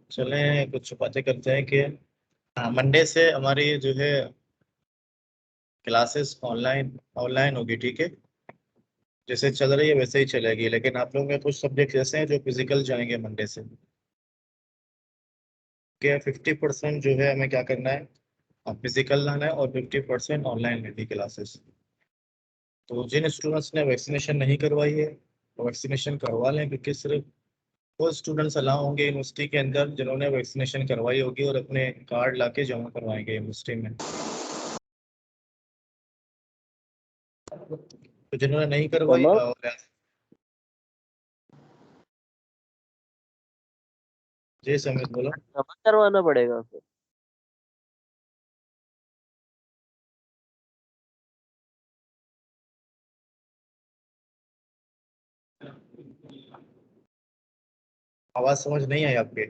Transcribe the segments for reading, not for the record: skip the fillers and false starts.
चलें कुछ बातें करते हैं कि मंडे से हमारी जो है क्लासेस ऑनलाइन ऑनलाइन होगी, ठीक है। जैसे चल रही है वैसे ही चलेगी, लेकिन आप लोग में कुछ सब्जेक्ट ऐसे हैं जो फिजिकल जाएंगे मंडे से। क्या 50% जो है हमें क्या करना है, फिजिकल लाना है, और 50% ऑनलाइन लेनी क्लासेस। तो जिन स्टूडेंट्स ने वैक्सीनेशन नहीं करवाई है वो वैक्सीनेशन करवा लें, क्योंकि सिर्फ वो स्टूडेंट्स अलाउ होंगे यूनिवर्सिटी के अंदर जिन्होंने वैक्सीनेशन करवाई होगी और अपने कार्ड लाके जमा करवाएंगे यूनिवर्सिटी में। तो जिन्होंने नहीं करवाई जमा जी समीर बोलो। जमा करवाना पड़ेगा फिर। आवाज समझ नहीं आई आपके।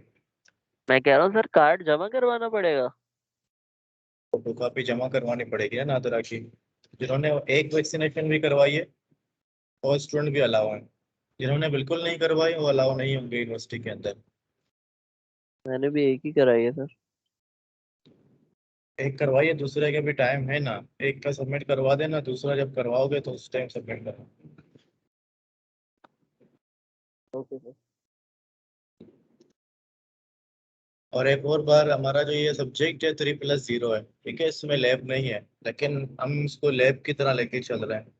मैं कह रहा हूँ सर, कार्ड जमा करवाना पड़ेगा। फोटो कॉपी जमा करवानी पड़ेगी ना नादरा की। जिन्होंने एक वैक्सीनेशन भी करवाई है वो स्टूडेंट भी अलाउ हैं। जिन्होंने बिल्कुल नहीं करवाई वो अलाउ नहीं होंगे यूनिवर्सिटी के अंदर। मैंने भी एक ही कराई है सर। एक करवाइए, दूसरे के भी टाइम है ना। एक का सबमिट करवा देना, दूसरा जब करवाओगे तो उस टाइम सबमिट करना। Okay sir. और एक और बार, हमारा जो ये सब्जेक्ट है 3+0 है, ठीक है। इसमें लैब नहीं है, लेकिन हम इसको लैब की तरह लेके चल रहे हैं।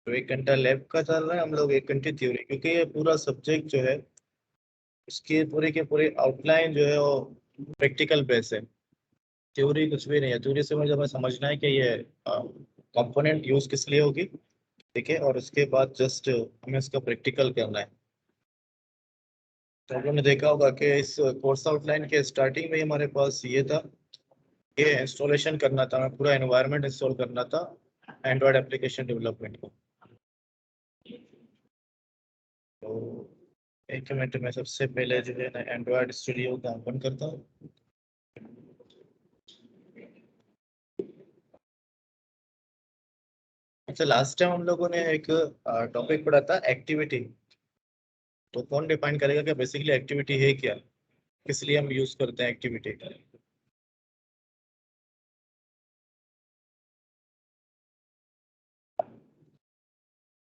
तो 1 घंटा लैब का चल रहा है हम लोग, 1 घंटे थ्योरी, क्योंकि ये पूरा सब्जेक्ट जो है इसकी पूरी की पूरी आउटलाइन जो है वो प्रैक्टिकल बेस है। थ्योरी कुछ भी नहीं है। थ्योरी से मुझे हमें समझना है कि ये कंपोनेंट यूज किस लिए होगी, ठीक है, और उसके बाद जस्ट हमें इसका प्रैक्टिकल करना है। तो आप लोगों ने देखा होगा कि इस कोर्स आउटलाइन के स्टार्टिंग में ही हमारे पास ये था, ये इंस्टॉलेशन करना था, हमें पूरा एनवायरनमेंट इंस्टॉल करना था एंड्रॉयड एप्लीकेशन डेवलपमेंट को। तो एक मिनट में सबसे पहले जो है ना एंड्रॉयड स्टूडियो का ओपन करता हूँ। अच्छा, लास्ट टाइम हम लोगों ने एक टॉपिक पढ़ा था एक्टिविटी। तो कौन डिफाइन करेगा कि बेसिकली एक्टिविटी है क्या, किस लिए हम यूज करते हैं एक्टिविटी।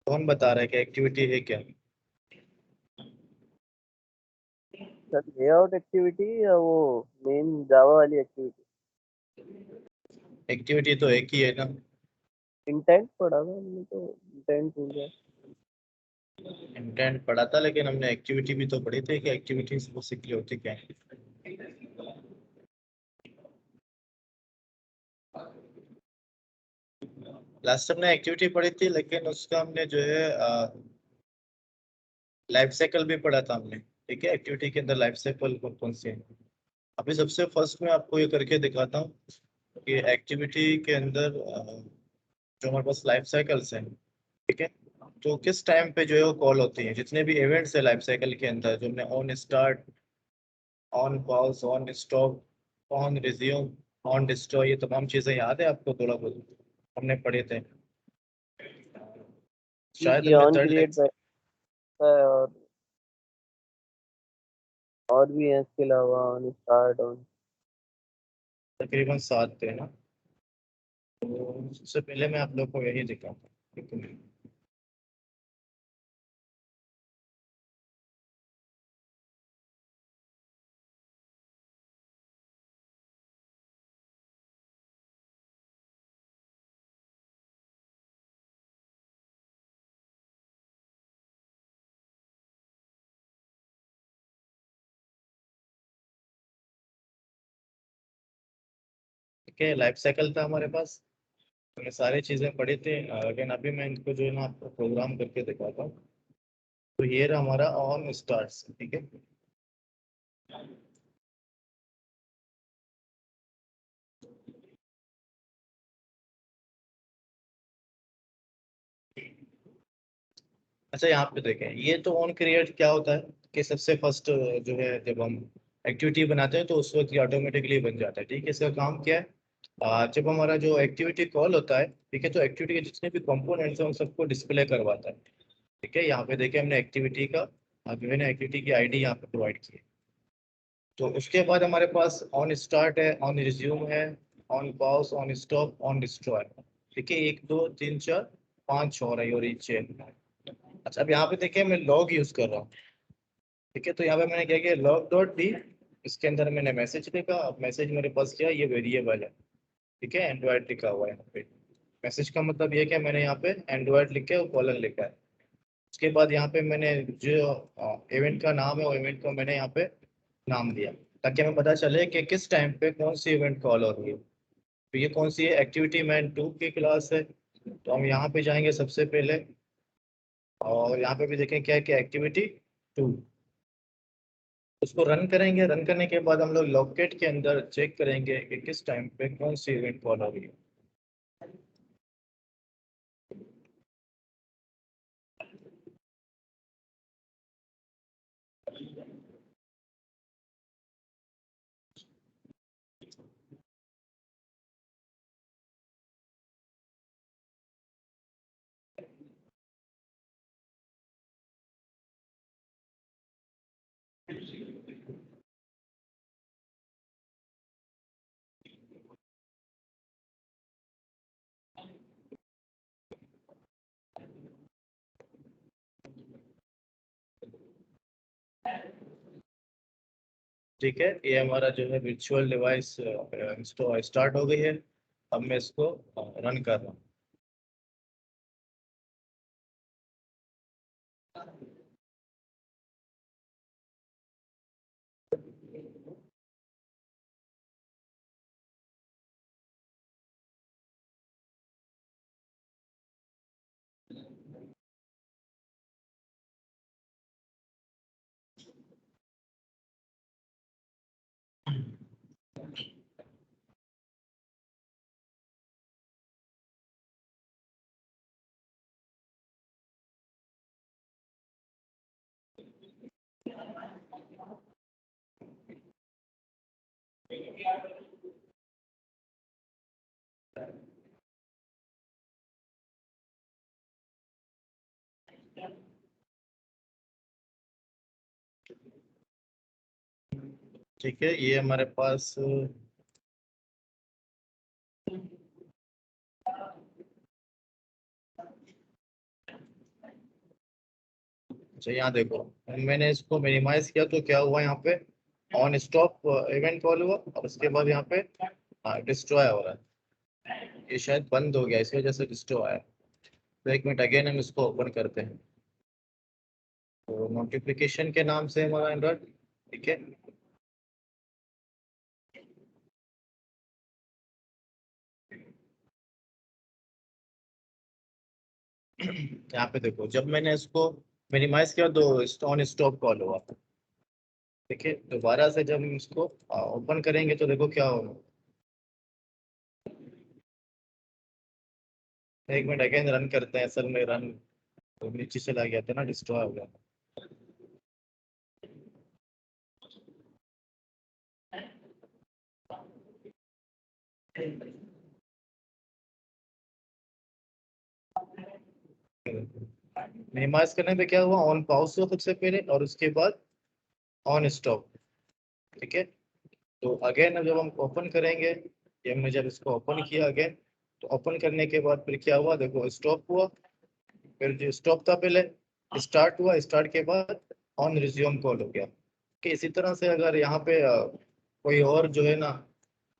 कौन बता रहा है कि एक्टिविटी है क्या। सर लेआउट एक्टिविटी या वो मेन जावा वाली एक्टिविटी? एक्टिविटी तो एक ही है ना। इंटेंट पढ़ा था हमने, तो इंटेंट भूल गया। इंटेंट पढ़ा था, लेकिन हमने एक्टिविटी भी तो पढ़ी थी कि एक्टिविटीज बेसिकली होती क्या है। लास्ट हमने एक्टिविटी पढ़ी थी, लेकिन उसका हमने जो है लाइफ साइकिल भी पढ़ा था हमने, ठीक है। एक्टिविटी के अंदर लाइफ साइकिल कौन कौन सी है। अभी सबसे फर्स्ट में आपको ये करके दिखाता हूँ कि एक्टिविटी के अंदर जो हमारे पास लाइफ साइकिल्स हैं, ठीक है। तो किस टाइम पे जो है वो कॉल होती है, जितने भी इवेंट्स है लाइफ साइकिल के अंदर, जो हमने on start, on pause, on stop, on resume, on destroy, ये तमाम चीजें याद है आपको, थोड़ा बहुत हमने पढ़े थे शायद, ये हमने ऑन थर्ड क्रिएट लेक्चर। है, और भी है इसके अलावा, ऑन स्टार्ट, ऑन। तकरीबन 7 थे ना। तो सबसे पहले मैं आप लोग को यही दिखाऊंगा, ठीक है। ठीक है, लाइफ साइकिल था हमारे पास। तो ये सारी चीजें पढ़ी थी, लेकिन अभी मैं इनको जो है ना आपको प्रोग्राम करके दिखाता हूँ। तो ये रहा हमारा ऑन स्टार्ट, ठीक है। अच्छा, यहाँ पे देखें, ये तो ऑन क्रिएट क्या होता है कि सबसे फर्स्ट जो है जब हम एक्टिविटी बनाते हैं तो उस वक्त ये ऑटोमेटिकली बन जाता है, ठीक है। इसका काम क्या है, जब हमारा जो एक्टिविटी कॉल होता है, ठीक है, तो एक्टिविटी के जितने भी कंपोनेंट्स हैं उन सबको डिस्प्ले करवाता है, ठीक है। यहाँ पे देखिए हमने एक्टिविटी का विभिन्न एक्टिविटी की आईडी यहाँ पे प्रोवाइड की है। तो उसके बाद हमारे पास ऑन स्टार्ट है, ऑन रिज्यूम है, on pause, on stop, on destroy. ठीक है, 1 2 3 4 5 हो रही है और ये 6। अच्छा, अब यहाँ पे देखिए मैं लॉग यूज कर रहा हूँ। ठीक है, तो यहाँ पे मैंने क्या किया, लॉग डॉट डी, इसके अंदर मैंने मैसेज लिखा। अब मैसेज मेरे पास क्या है, ये वेरिएबल है। ठीक है, एंड्रॉइड लिखा हुआ है यहाँ पे। मैसेज का मतलब ये क्या, मैंने यहाँ पे एंड्रॉइड लिख के और कॉलन लिखा है। उसके बाद यहाँ पे मैंने जो इवेंट का नाम है, वो इवेंट को मैंने यहाँ पे नाम दिया, ताकि हमें पता चले कि किस टाइम पे कौन सी इवेंट कॉल हो रही है। तो ये कौन सी है, एक्टिविटी मैन 2 की क्लास है। तो हम यहाँ पे जाएंगे सबसे पहले, और यहाँ पे भी देखें क्या है कि एक्टिविटी 2, उसको रन करेंगे। रन करने के बाद हम लोग लॉकेट के अंदर चेक करेंगे कि किस टाइम पे कौन सी इवेंट कॉल हो रही है। ठीक है, ये हमारा जो है वर्चुअल डिवाइस स्टार्ट हो गई है। अब मैं इसको रन कर रहा हूँ। ठीक है, ये हमारे पास अच्छा, यहाँ देखो मैंने इसको मिनिमाइज किया तो क्या हुआ, यहाँ पे ऑन स्टॉप इवेंट कॉल हुआ, और उसके बाद यहाँ पे डिस्ट्रॉय हो रहा है। ये शायद बंद हो गया, इस वजह से डिस्ट्रॉय आया। तो 1 मिनट, अगेन हम इसको ओपन करते हैं। तो नोटिफिकेशन के नाम से हमारा एंड्रॉइड। ठीक है, यहाँ पे देखो जब मैंने इसको मिनिमाइज किया तो ऑन स्टॉप कॉल हुआ। ठीक है, दोबारा से जब हम इसको ओपन करेंगे तो देखो क्या होगा। 1 मिनट, अगेन रन करते हैं। असल में रन तो नीचे चला गया था ना, डिस्ट्रॉय हो गया। मिनिमाइज करने पे क्या हुआ, ऑन पॉज हुआ सबसे पहले, और उसके बाद ऑन स्टॉप। ठीक है, तो अगेन जब हम ओपन करेंगे, ये हमने जब इसको ओपन किया अगेन, तो ओपन करने के बाद फिर क्या हुआ, देखो स्टॉप हुआ। फिर जो स्टॉप था पहले, स्टार्ट हुआ, स्टार्ट के बाद ऑन रिज्यूम कॉल हो गया। कि इसी तरह से अगर यहाँ पे कोई और जो है ना,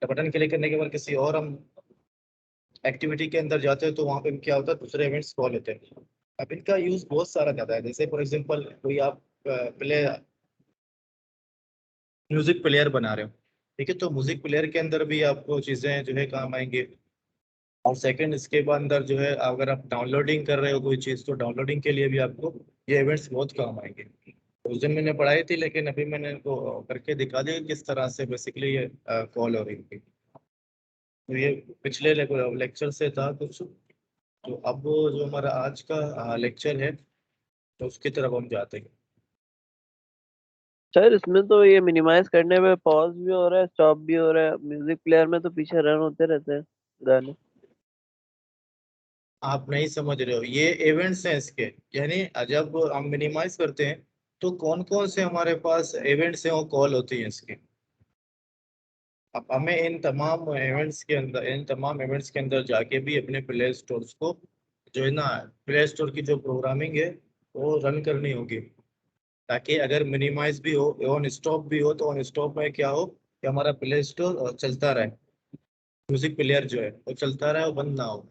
बटन क्लिक करने के बाद किसी और हम एक्टिविटी के अंदर जाते हैं, तो वहाँ पे क्या होता है, दूसरे इवेंट्स कॉल होते हैं। अब इनका यूज बहुत सारा ज्यादा है। जैसे फॉर एग्जांपल कोई आप प्ले म्यूजिक प्लेयर बना रहे हो। ठीक है, तो म्यूजिक प्लेयर के अंदर भी आपको चीजें जो है काम आएंगे। और सेकंड, इसके बाद अंदर जो है अगर आप डाउनलोडिंग कर रहे हो कोई चीज, तो डाउनलोडिंग के लिए भी आपको ये इवेंट्स बहुत काम आएंगे। उस दिन मैंने पढ़ाई थी, लेकिन अभी मैंने इनको करके दिखा दिया किस तरह से बेसिकली ये कॉल हो रही थी। तो ये पिछले लेक्चर से था कुछ। तो अब जो हमारा आज का लेक्चर है, तो उसकी तरफ हम जाते हैं। सर इसमें तो ये मिनिमाइज करने में पॉज भी हो रहा है, स्टॉप भी हो रहा है। म्यूजिक प्लेयर में तो पीछे रन होते रहते हैं गाने। आप नहीं समझ रहे हो, ये इवेंट्स हैं इसके। यानी जब हम मिनिमाइज करते हैं, तो कौन कौन से हमारे पास इवेंट्स हैं वो कॉल होती हैं इसके। अब हमें इन तमाम इवेंट्स के अंदर जाके भी अपने प्ले स्टोर्स को जो है ना, प्ले स्टोर की जो प्रोग्रामिंग है वो रन करनी होगी, ताकि अगर मिनिमाइज भी हो, ऑन स्टॉप भी हो, तो ऑन स्टॉप में क्या हो कि हमारा प्ले स्टोर चलता रहे, म्यूजिक प्लेयर जो है वो चलता रहे, वो बंद ना हो।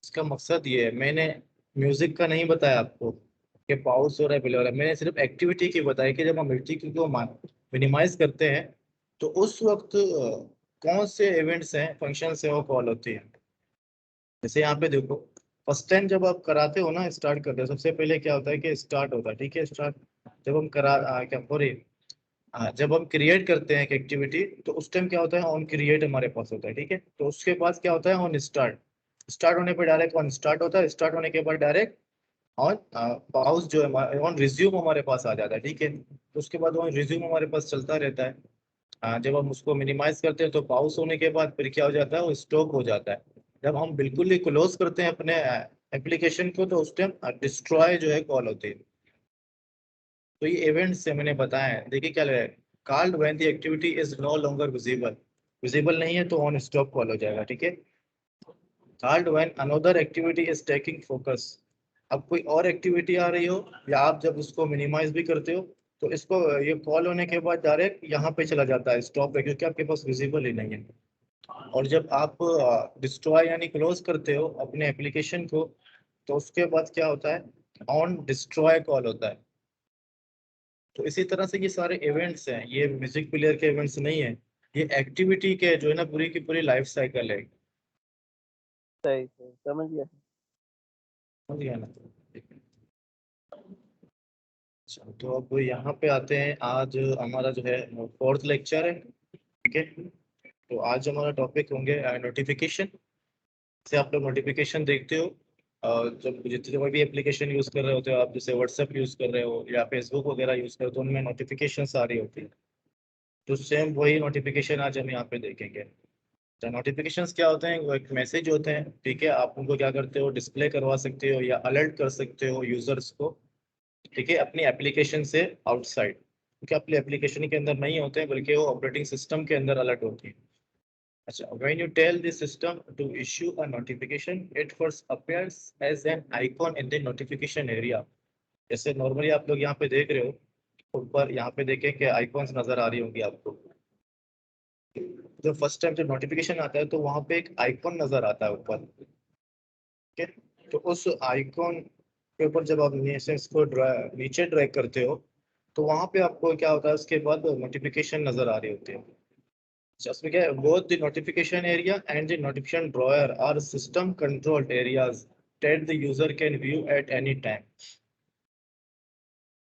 इसका मकसद ये है। मैंने म्यूजिक का नहीं बताया आपको कि पाउस हो रहा है, प्ले हो रहा है, मैंने सिर्फ एक्टिविटी की बताई कि जब हम एक्टिविटी को मिनिमाइज करते हैं तो उस वक्त कौन से इवेंट्स हैं, फंक्शंस हैं, वो कॉल होती है। जैसे यहाँ पे देखो, फर्स्ट टाइम जब आप कराते हो ना, स्टार्ट करते हो, सबसे पहले क्या होता है कि स्टार्ट होता है, ठीक है, स्टार्ट। जब हम क्या सॉरी, जब हम क्रिएट करते हैं एक एक्टिविटी, तो उस टाइम क्या होता है, ऑन क्रिएट हमारे पास होता है, ठीक है। तो उसके बाद क्या होता है, ऑन स्टार्ट। स्टार्ट होने पर डायरेक्ट ऑन स्टार्ट होता है, स्टार्ट होने के बाद डायरेक्ट ऑन पाउस जो है, ऑन रिज्यूम हमारे पास आ जाता है, ठीक है। तो उसके बाद ऑन रिज्यूम हमारे पास चलता रहता है। जब हम उसको मिनिमाइज करते हैं तो पाउस होने के बाद फिर क्या हो जाता है, वो स्टॉप हो जाता है। जब हम बिल्कुल ही क्लोज करते हैं अपने एप्लीकेशन को, तो उस टाइम डिस्ट्रॉय जो है कॉल होती है। तो ये इवेंट्स से मैंने बताया है, देखिए क्या है, called when the activity is no longer visible. Visible नहीं है तो ऑन स्टॉप कॉल हो जाएगा, ठीक है। Called when another activity is taking focus. अब कोई और एक्टिविटी आ रही हो, या आप जब उसको मिनिमाइज भी करते हो, तो इसको ये कॉल होने के बाद डायरेक्ट यहाँ पे चला जाता है स्टॉप पे, क्योंकि आपके पास विजिबल ही नहीं है। और जब आप डिस्ट्रॉय यानी क्लोज करते हो अपने एप्लीकेशन को, तो उसके बाद क्या होता है, ऑन डिस्ट्रॉय कॉल होता है। तो इसी तरह से ये सारे इवेंट्स हैं, ये म्यूजिक प्लेयर के इवेंट्स नहीं है, ये एक्टिविटी के जो है ना, पूरी की पूरी लाइफ साइकिल है। सही सही समझ गया। समझ गया ना। अच्छा, तो अब यहाँ पे आते हैं, आज हमारा जो है फोर्थ लेक्चर है, ठीक है। तो आज हमारा टॉपिक होंगे नोटिफिकेशन। से आप लोग नोटिफिकेशन देखते हो, जब जितने कोई भी एप्लीकेशन यूज कर रहे होते हो आप, जैसे व्हाट्सएप यूज कर रहे हो या फेसबुक वगैरह यूज कर रहे हो, तो उनमें नोटिफिकेशन आ रही होती है। तो सेम वही नोटिफिकेशन आज हम यहाँ पे देखेंगे। तो नोटिफिकेशंस क्या होते हैं, वो एक मैसेज होते हैं, ठीक है। आप उनको क्या करते हो, डिस्प्ले करवा सकते हो या अलर्ट कर सकते हो यूजर्स को, ठीक है, अपनी एप्लीकेशन से आउटसाइड, क्योंकि अपने एप्लीकेशन के अंदर नहीं होते हैं, बल्कि वो ऑपरेटिंग सिस्टम के अंदर अलर्ट होती है। अच्छा, when you tell the system to issue a notification, it first appears as an icon in the notification area। जैसे नॉर्मली आप लोग यहाँ पे देख रहे हो, ऊपर यहाँ पे देखें कि आइकॉन्स नजर आ रही होंगी आपको। जब फर्स्ट टाइम जब नोटिफिकेशन आता है तो वहाँ पे एक आइकॉन नजर आता है ऊपर, ठीक है। तो उस आइकॉन के ऊपर जब आप नीचे इसको नीचे ड्रैग करते हो, तो वहाँ पे आपको क्या होता है, उसके बाद नोटिफिकेशन नजर आ रही होती है। Just because both the notification area and the notification drawer are system controlled areas that the user can view at any time,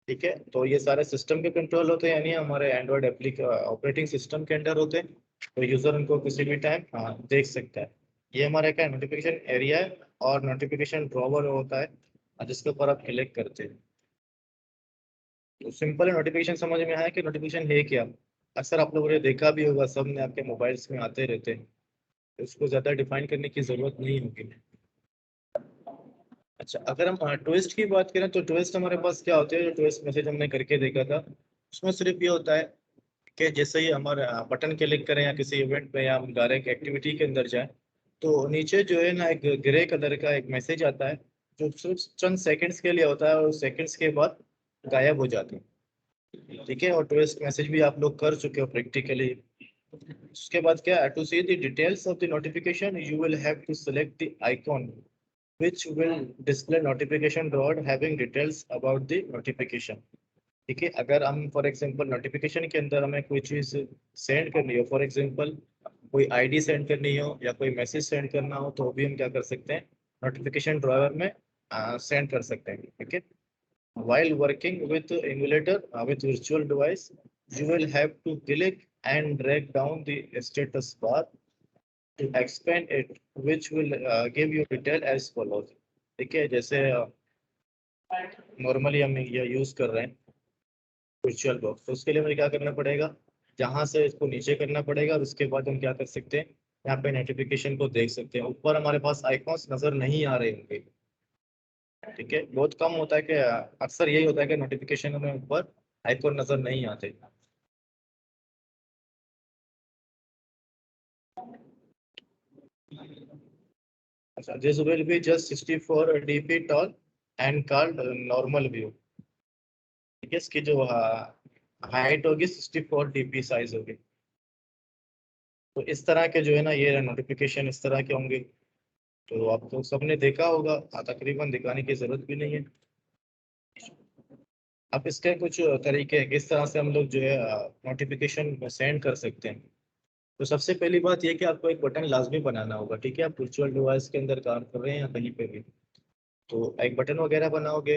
ठीक है। तो ये सारे सिस्टम के कंट्रोल होते हैं, यानी हमारे एंड्रॉयड एप्लीक ऑपरेटिंग सिस्टम के अंडर होते हैं। तो यूजर उनको किसी भी टाइम देख सकता है। ये हमारा क्या नोटिफिकेशन एरिया है, और नोटिफिकेशन ड्रॉवर होता है जिसके ऊपर आप क्लिक करते हैं। तो सिंपल नोटिफिकेशन समझ में आया कि नोटिफिकेशन है क्या। अक्सर आप लोगों ने देखा भी होगा, सब ने आपके मोबाइल्स में आते रहते हैं, तो उसको ज्यादा डिफाइन करने की जरूरत नहीं होगी। अच्छा, अगर हम ट्विस्ट की बात करें, तो ट्विस्ट हमारे पास क्या होते हैं, जो ट्विस्ट मैसेज हमने करके देखा था, उसमें सिर्फ ये होता है कि जैसे ही हमारे बटन क्लिक करें या किसी इवेंट पे, या हम डायरेक्ट एक्टिविटी के अंदर जाएं, तो नीचे जो है ना एक ग्रे कलर का एक मैसेज आता है, जो सिर्फ चंद सेकंड्स के लिए होता है, और सेकंड्स के बाद गायब हो जाती है, ठीक है। और ट्विस्ट मैसेज भी आप लोग कर चुके हो प्रैक्टिकली। उसके बाद क्या, to see the details of the notification you will have to select the icon which will display notification rod having details about the notification, ठीक है। अगर हम फॉर एग्जांपल नोटिफिकेशन के अंदर हमें कोई चीज सेंड करनी हो, फॉर एग्जांपल कोई आईडी सेंड करनी हो या कोई मैसेज सेंड करना हो, तो भी हम क्या कर सकते हैं, नोटिफिकेशन ड्रावर में सेंड कर सकते हैं, ठीक है। while working with emulator with virtual device, you will have to click and drag down the status bar to expand it, which will give you detail as follows, ठीक है। जैसे normally हम ये यूज कर रहे हैं वर्चुअल बॉक्स, तो उसके लिए हमें क्या करना पड़ेगा, जहाँ से इसको नीचे करना पड़ेगा, और उसके बाद हम क्या कर सकते हैं, यहाँ पे नोटिफिकेशन को देख सकते हैं। ऊपर हमारे पास आइकॉन्स नजर नहीं आ रहे होंगे, ठीक है। बहुत कम होता है कि अक्सर यही होता है कि नोटिफिकेशन में ऊपर आइकॉन नजर नहीं आते। This will be just 64 dp tall and called normal view. ठीक है, इसकी जो हाइट होगी 64 dp साइज होगी। तो इस तरह के जो है ना ये नोटिफिकेशन इस तरह के होंगे। तो आपको सबने देखा होगा, तकरीबन दिखाने की जरूरत भी नहीं है। अब इसके कुछ तरीके हैं किस तरह से हम लोग जो है नोटिफिकेशन सेंड कर सकते हैं। तो सबसे पहली बात यह कि आपको एक बटन लाजमी बनाना होगा। ठीक है, आप वर्चुअल डिवाइस के अंदर काम कर रहे हैं या कहीं पे भी, तो एक बटन वगैरह बनाओगे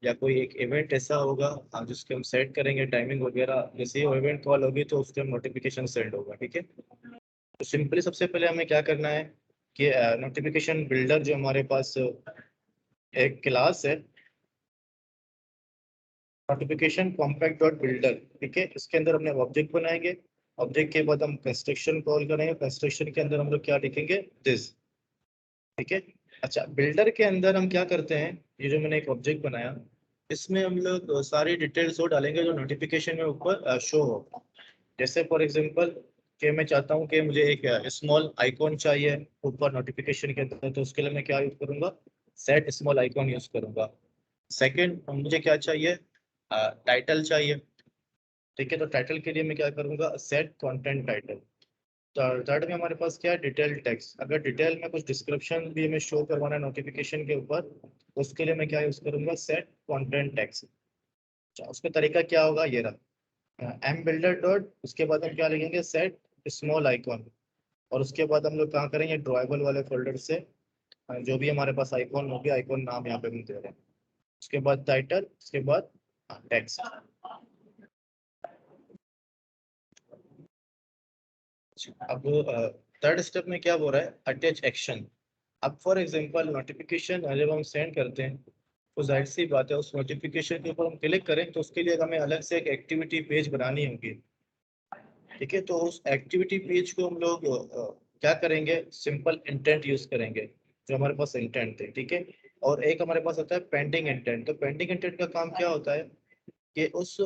या कोई एक इवेंट ऐसा होगा जिसके हम सेट करेंगे टाइमिंग वगैरह। जैसे ही इवेंट कॉल होगी तो उस टाइम नोटिफिकेशन सेंड होगा। ठीक है, तो सिंपली सबसे पहले हमें क्या करना है कि नोटिफिकेशन बिल्डर जो हमारे पास एक क्लास है, नोटिफिकेशन कॉम्पैक्ट डॉट बिल्डर। ठीक है, इसके अंदर हमने ऑब्जेक्ट बनाएंगे। ऑब्जेक्ट के बाद हम कंस्ट्रक्शन कॉल करेंगे। कंस्ट्रक्शन के अंदर हम लोग क्या लिखेंगे, दिस। ठीक है, अच्छा बिल्डर के अंदर हम क्या करते हैं, ये जो मैंने एक ऑब्जेक्ट बनाया इसमें हम लोग सारी डिटेल्स वो डालेंगे जो नोटिफिकेशन में ऊपर शो हो। जैसे फॉर एग्जांपल कि मैं चाहता हूँ कि मुझे एक स्मॉल आइकॉन चाहिए ऊपर नोटिफिकेशन के अंदर, तो उसके लिए मैं क्या यूज करूंगा, सेट स्मॉल आइकॉन यूज करूंगा। सेकंड मुझे क्या चाहिए, टाइटल चाहिए। ठीक है, तो टाइटल के लिए मैं क्या करूंगा, सेट कंटेंट टाइटल। थर्ड में हमारे पास क्या है, डिटेल टेक्स्ट। अगर डिटेल में कुछ डिस्क्रिप्शन भी हमें शो करवाना है नोटिफिकेशन के ऊपर, उसके लिए मैं क्या यूज करूंगा, सेट कंटेंट टेक्स्ट। अच्छा, उसका तरीका क्या होगा, ये रहा एम बिल्डर डॉट, उसके बाद हम क्या लिखेंगे, सेट स्मॉल आइकॉन। और उसके बाद हम लोग कहाँ करेंगे, ड्राइबल वाले फोल्डर से जो भी हमारे पास आइकॉन हो गया, आइकॉन नाम यहाँ पे हम दे रहे हैं। उसके बाद टाइटल, उसके बाद टेक्स्ट। अब थर्ड स्टेप में क्या हो रहा है, अटैच एक्शन। अब फॉर एग्जांपल नोटिफिकेशन जब हम सेंड करते हैं तो जाहिर सी बात है उस नोटिफिकेशन के ऊपर हम क्लिक करें तो उसके लिए हमें अलग से एक एक्टिविटी पेज बनानी होगी। ठीक है, तो उस एक्टिविटी पेज को हम लोग क्या करेंगे, सिंपल इंटेंट यूज करेंगे जो हमारे पास इंटेंट है। ठीक है, और एक हमारे पास होता है पेंडिंग इंटेंट। तो पेंडिंग इंटेंट का काम क्या होता है कि उस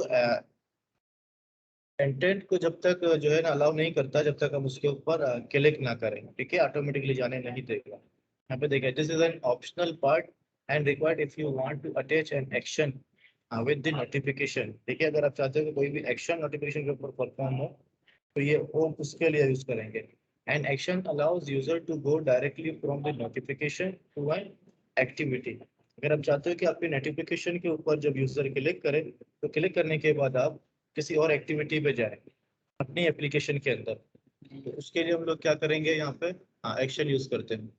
कंटेंट को जब तक जो है ना अलाउ नहीं करता जब तक हम उसके ऊपर क्लिक ना करें। ठीक है, ऑटोमेटिकली जाने नहीं देगा। यहाँ पे देखिए, this is an optional part and required if you want to attach an action with the notification. देखिए, अगर आप चाहते हो कि कोई भी एक्शन नोटिफिकेशन के ऊपर परफॉर्म हो तो ये वो उसके लिए यूज करेंगे। An action allows user to go directly from the notification to an activity. अगर आप चाहते हो कि आपके नोटिफिकेशन के ऊपर जब यूजर क्लिक करे तो क्लिक करने के बाद आप किसी और एक्टिविटी पे जाए अपनी एप्लीकेशन के अंदर, तो उसके लिए हम लोग क्या करेंगे, यहाँ पे एक्शन यूज करते हैं।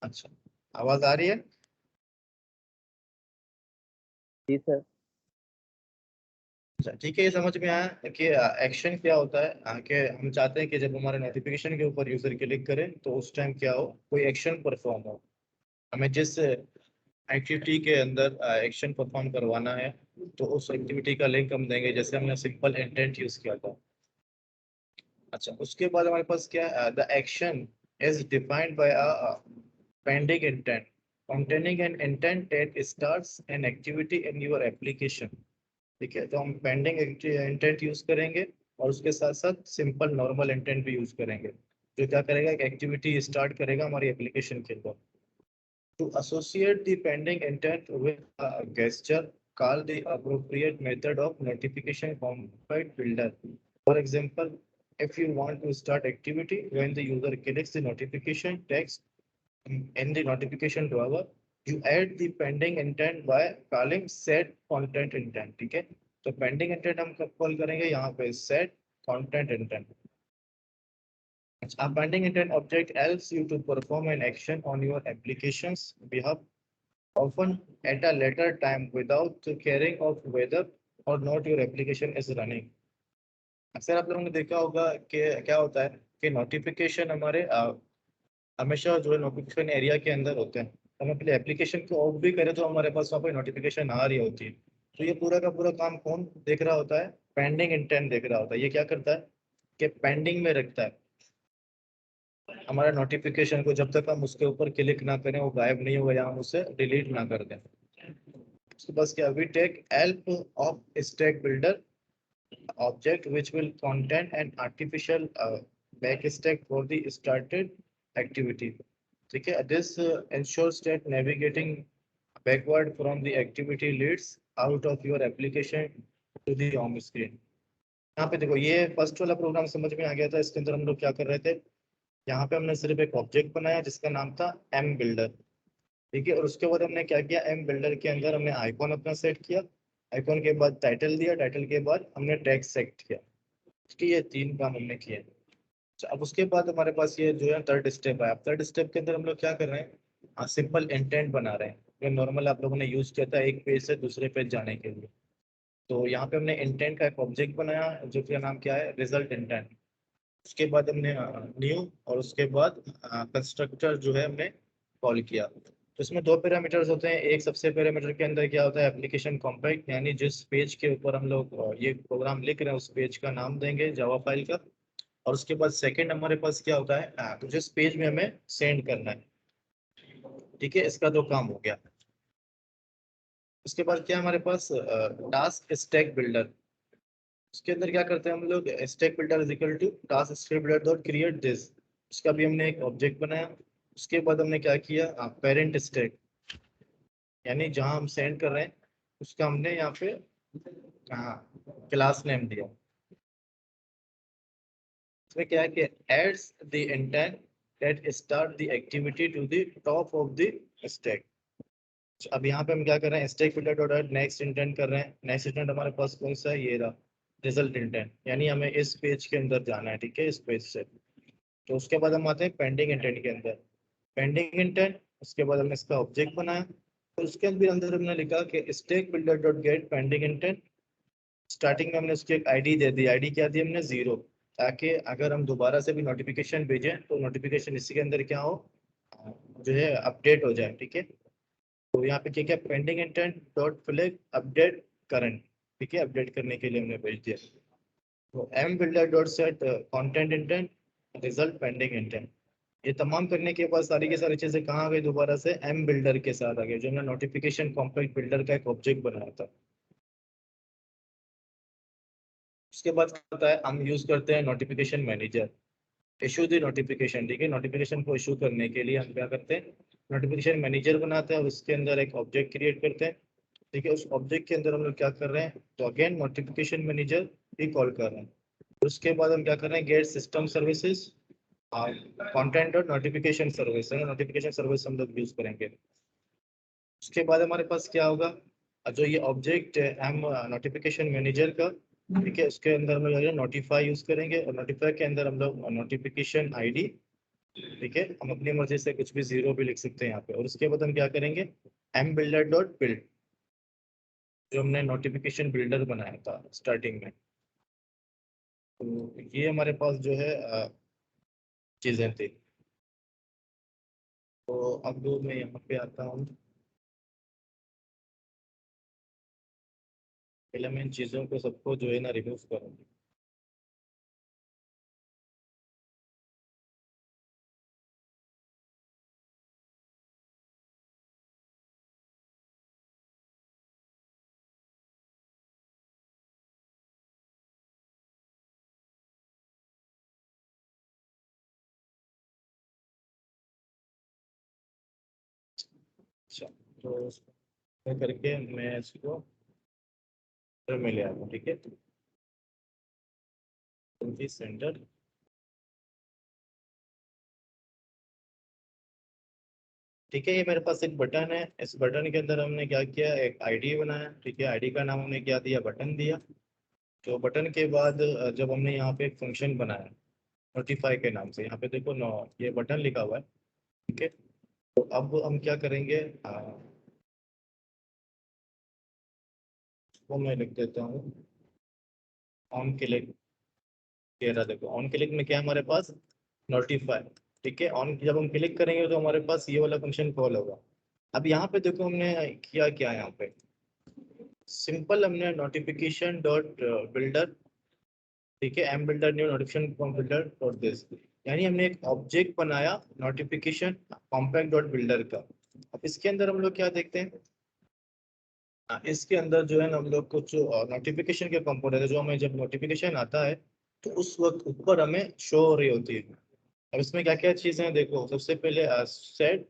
अच्छा, आवाज आ रही है। जी सर। अच्छा ठीक है, ये समझ में आया कि एक्शन क्या होता है, कि हम चाहते हैं कि जब हमारे नोटिफिकेशन के ऊपर यूजर क्लिक करें तो उस टाइम क्या हो, कोई एक्शन परफॉर्म हो। हमें जिस एक्टिविटी के अंदर एक्शन परफॉर्म करवाना है तो उस एक्टिविटी का लिंक हम देंगे, जैसे हमने सिंपल इंटेंट यूज किया था। अच्छा, उसके बाद हमारे पास क्या है, the action is defined by a pending intent containing an intent that starts an activity in your application। ठीक है, तो हम पेंडिंग इंटेंट यूज करेंगे और उसके साथ साथ सिंपल नॉर्मल इंटेंट भी यूज करेंगे, जो क्या करेगा, एक एक्टिविटी स्टार्ट करेगा हमारी एप्लीकेशन के अंदर। To associate the pending intent with a gesture, call the appropriate method of notification compact builder. For example, if you want to start activity when the user clicks the notification text in the notification drawer, you add the pending intent by calling set content intent। ठीक है, तो pending intent हम कब call करेंगे, यहाँ पे set content intent। A pending intent object helps you to perform an action on your application's behalf, often at a later time without caring of whether or not your application is running। अक्सर आप लोगों ने देखा होगा कि क्या होता है कि नोटिफिकेशन हमारे हमेशा जो है नोटिफिकेशन एरिया के अंदर होते हैं। हम अपने एप्लीकेशन को ऑफ भी करें तो हमारे पास वहाँ पर नोटिफिकेशन आ रही होती है। तो ये पूरा का पूरा काम कौन देख रहा होता है, पेंडिंग इंटेंट देख रहा होता है। ये क्या करता है, कि पेंडिंग में रखता है हमारा नोटिफिकेशन को, जब तक हम उसके ऊपर क्लिक ना करें वो गायब नहीं होगा या हम उसे डिलीट ना कर दें। उसके पास क्या, we take help of stack builder object which will contain an artificial backstack for the started activity। ठीक है, this ensures that navigating backward from the activity leads out of your application to the home screen। यहाँ पे देखो ये first वाला programme समझ में आ गया था। इसके अंदर हम लोग क्या कर रहे थे, यहाँ पे हमने सिर्फ एक ऑब्जेक्ट बनाया जिसका नाम था एम बिल्डर। ठीक है, और उसके बाद हमने क्या किया, एम बिल्डर के अंदर हमने आइकॉन अपना सेट किया, आइकॉन के बाद टाइटल दिया, टाइटल के बाद हमने टैग सेट किया। ठीक है, ये 3 काम हमने किए। अच्छा, अब उसके बाद हमारे पास ये जो है थर्ड स्टेप है। थर्ड स्टेप के अंदर हम लोग क्या कर रहे हैं, सिंपल इंटेंट बना रहे हैं जो नॉर्मल आप लोगों ने यूज किया था एक पेज से दूसरे पेज जाने के लिए। तो यहाँ पे हमने इंटेंट का एक ऑब्जेक्ट बनाया जो कि नाम क्या है, रिजल्ट इंटेंट। उसके बाद हमने न्यू और उसके बाद कंस्ट्रक्टर जो है हमने कॉल किया। तो इसमें 2 पैरामीटर्स होते हैं। एक सबसे पैरामीटर के अंदर क्या होता है, एप्लीकेशन कॉम्पैक्ट, यानी जिस पेज के ऊपर हम लोग ये प्रोग्राम लिख रहे हैं उस पेज का नाम देंगे जावा फाइल का। और उसके बाद सेकंड हमारे पास क्या होता है, तो जिस पेज में हमें सेंड करना है। ठीक है, इसका 2 काम हो गया। उसके बाद क्या हमारे पास टास्क स्टैक बिल्डर। उसके अंदर क्या करते हैं हम लोग, stack builder is equal to task stack builder dot create this. उसका भी हमने एक ऑब्जेक्ट बनाया। उसके बाद हमने क्या किया, पेरेंट स्टैक, यानी जहां हम सेंड कर रहे हैं उसका हमने यहाँ पे क्लास नेम दिया। इसमें क्या है कि adds the intent that start the activity to the top of the stack. अब यहाँ पे हम क्या कर रहे हैं, stack builder dot next intent कर रहे हैं। नेक्स्ट इंटेंट हमारे पास कौन सा है, ये रहा रिजल्ट इंटेंट, यानी हमें इस पेज के अंदर जाना है। ठीक है, इस पेज से। तो उसके बाद हम आते हैं पेंडिंग इंटेंट के अंदर। पेंडिंग इंटेंट, उसके बाद हमने इसका ऑब्जेक्ट बनाया। तो उसके अंदर अंदर हमने लिखा कि stack builder dot gate pending intent. Starting में हमने उसकी एक आईडी दे दी, आईडी क्या दी हमने 0, ताकि अगर हम दोबारा से भी नोटिफिकेशन भेजें तो नोटिफिकेशन इसी के अंदर क्या हो, जो है अपडेट हो जाए। ठीक है, तो यहाँ पे क्या क्या, pending intent dot flag update current. ठीक है, अपडेट करने के लिए हमने भेज दिया। तो M builder dot set content intent result pending intent. ये तमाम करने के बाद सारी की सारी चीजें कहाँ आ गई, दोबारा से एम बिल्डर के साथ आ गई जो हमने नोटिफिकेशन कॉम्पैक्ट बिल्डर का एक ऑब्जेक्ट बनाया था। उसके बाद क्या होता है, हम यूज करते हैं notification manager, issue the notification. ठीक है, नोटिफिकेशन को इशू करने के लिए हम क्या करते हैं, नोटिफिकेशन मैनेजर बनाते हैं और उसके अंदर एक ऑब्जेक्ट क्रिएट करते हैं। ठीक है, उस ऑब्जेक्ट के अंदर हम लोग क्या कर रहे हैं, तो अगेन नोटिफिकेशन मैनेजर ही कॉल कर रहे हैं। उसके बाद हम क्या कर रहे हैं, गेट सिस्टम सर्विसेज कंटेंट और नोटिफिकेशन सर्विस है, नोटिफिकेशन सर्विस हम लोग यूज करेंगे। उसके बाद हमारे पास क्या होगा, जो ये ऑब्जेक्ट है हम नोटिफिकेशन मैनेजर का। ठीक है, उसके अंदर हम लोग नोटिफाई यूज करेंगे और नोटिफाई के अंदर हम लोग नोटिफिकेशन आईडी। ठीक है, हम अपनी मर्जी से कुछ भी 0 भी लिख सकते हैं यहाँ पे। और उसके बाद हम क्या करेंगे, एम बिल्डर डॉट बिल्ड, जो हमने नोटिफिकेशन बिल्डर बनाया था स्टार्टिंग में। तो ये हमारे पास जो है चीजें थी। तो अब मैं यहाँ पे आता हूँ, पहले मैं इन चीज़ों को सबको जो है ना रिमूव करूँगी। अच्छा, तो इसको करके मैं इसको में ले आता हूँ। ठीक है, सेंटर। ठीक है, ये मेरे पास एक बटन है। इस बटन के अंदर हमने क्या किया, एक आईडी बनाया। ठीक है, आईडी का नाम हमने क्या दिया, बटन दिया। तो बटन के बाद जब हमने यहाँ पे एक फंक्शन बनाया नोटिफाई के नाम से, यहाँ पे देखो नो ये बटन लिखा हुआ है। ठीक है, तो अब हम क्या करेंगे, वो मैं लिख देता हूँ ऑन क्लिक। ये रहा देखो, ऑन क्लिक में क्या है हमारे पास, नोटिफाई। ठीक है, ऑन जब हम क्लिक करेंगे तो हमारे पास ये वाला फंक्शन कॉल होगा। अब यहाँ पे देखो हमने किया क्या है, यहाँ पे सिंपल हमने नोटिफिकेशन डॉट बिल्डर ठीक है, M builder new notification builder dot this, यानी हमने एक ऑब्जेक्ट बनाया नोटिफिकेशन कॉम्पैक्ट डॉट बिल्डर का। अब इसके अंदर हम लोग क्या देखते हैं, इसके अंदर जो है ना हम लोग कुछ नोटिफिकेशन के कंपोनेंट है, जो हमें जब नोटिफिकेशन आता है तो उस वक्त ऊपर हमें शो हो रही होती है। अब इसमें क्या क्या चीजें हैं देखो, सबसे पहले सेट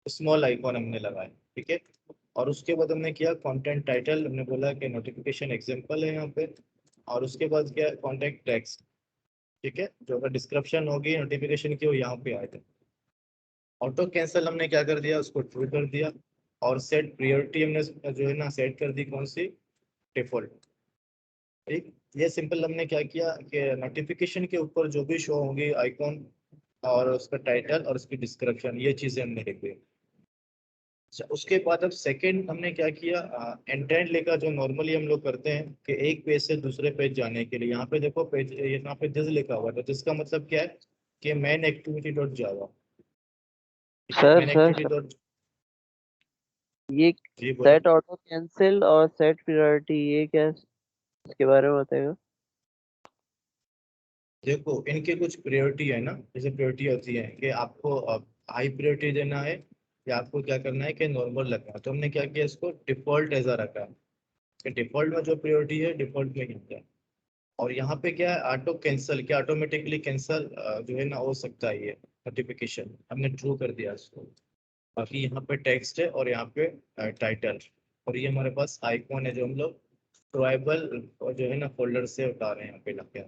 स्मॉल आइकॉन हमने लगाया, ठीक है। और उसके बाद हमने किया कंटेंट टाइटल, हमने बोला कि नोटिफिकेशन एग्जांपल है यहाँ पे। और उसके बाद क्या कॉन्टेक्ट टेक्स्ट, ठीक है, जो अगर डिस्क्रिप्शन होगी नोटिफिकेशन की वो यहाँ पे आए थे। ऑटो कैंसिल हमने क्या कर दिया, उसको ट्रू कर दिया। और सेट प्रायोरिटी हमने जो है ना सेट कर दी, कौन सी, डिफॉल्ट। ठीक, ये सिंपल हमने क्या किया कि नोटिफिकेशन के ऊपर जो भी शो होंगी आइकॉन और उसका टाइटल और उसकी डिस्क्रिप्शन, ये चीजें हमने लिख दी। अच्छा, उसके बाद अब सेकंड हमने क्या किया, इंटेंट लेकर, जो नॉर्मली हम लोग करते हैं कि एक पेज से दूसरे पेज जाने के लिए। यहाँ पे देखो पेज, यहाँ पे दिस लिखा हुआ है, तो जिसका मतलब क्या है कि मेन एक्टिविटी डॉट जावा, ठीक है, sir main sir activity sir, dot. ये जी बोलो। सेट ऑटो कैंसिल और सेट प्रायोरिटी, ये क्या है? इसके बारे में बताएगा। देखो इनके कुछ प्रायोरिटी है ना, जैसे प्रायोरिटी होती है कि आपको हाई प्रायोरिटी देना है या आपको क्या करना है कि नॉर्मल रखना है। तो हमने क्या किया, इसको डिफॉल्ट ऐसा रखा है कि डिफॉल्ट में जो प्रायोरिटी है डिफॉल्ट में ही होता है। और यहाँ पे क्या है, ऑटो कैंसल, क्या ऑटोमेटिकली कैंसल जो है ना हो सकता है, ये नोटिफिकेशन हमने ट्रू कर दिया इसको। बाकी यहाँ पे टेक्स्ट है और यहाँ पे टाइटल, और ये हमारे पास आइकॉन है जो हम लोग ट्राइबल और जो है ना फोल्डर से उठा रहे हैं यहाँ पे लग गया।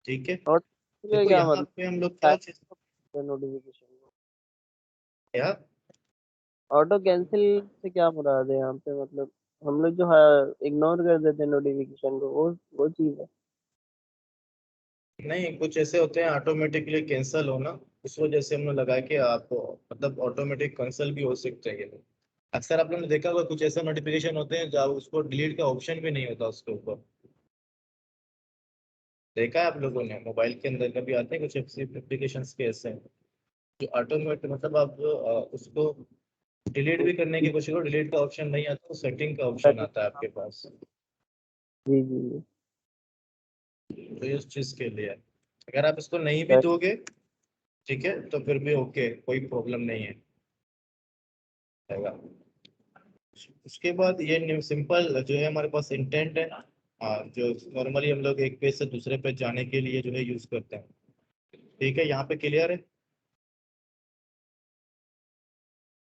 ठीक है, और ये देखो क्या यहाँ मतलब, पे हम लोग क्या चीज, नोटिफिकेशन क्या, ऑटो कैंसिल से क्या मुराद है यहाँ पे? मतलब हम लोग जो इग्नोर कर देते हैं नोटिफिकेशन को, वो चीज है। नहीं कुछ ऐसे होते हैं ऑटोमेटिकली कैंसिल होना, उस वजह से हमने लगा के आप मतलब ऑटोमेटिक कैंसिल भी हो सकते हैं ये। अक्सर आप लोगों ने देखा होगा कुछ ऐसे नोटिफिकेशन होते हैं जहाँ उसको डिलीट का ऑप्शन भी नहीं होता उसके ऊपर। देखा है आप लोगों ने मोबाइल के अंदर कभी आते हैं कुछ एप्लीकेशन के ऐसे हैं, जो ऑटोमेटिक मतलब आप उसको डिलीट भी करने की कोशिश करो, डिलीट का ऑप्शन नहीं आता, सेटिंग का ऑप्शन आता है आपके पास। जी जी जी। तो इस चीज के लिए अगर आप इसको नहीं भी सर, दोगे, ठीक है, तो फिर भी ओके, कोई प्रॉब्लम नहीं है, रहेगा। उसके बाद ये सिंपल जो है हमारे पास इंटेंट है, जो नॉर्मली हम लोग एक पेज से दूसरे पेज जाने के लिए जो है यूज करते हैं। ठीक है, यहाँ पे क्लियर है।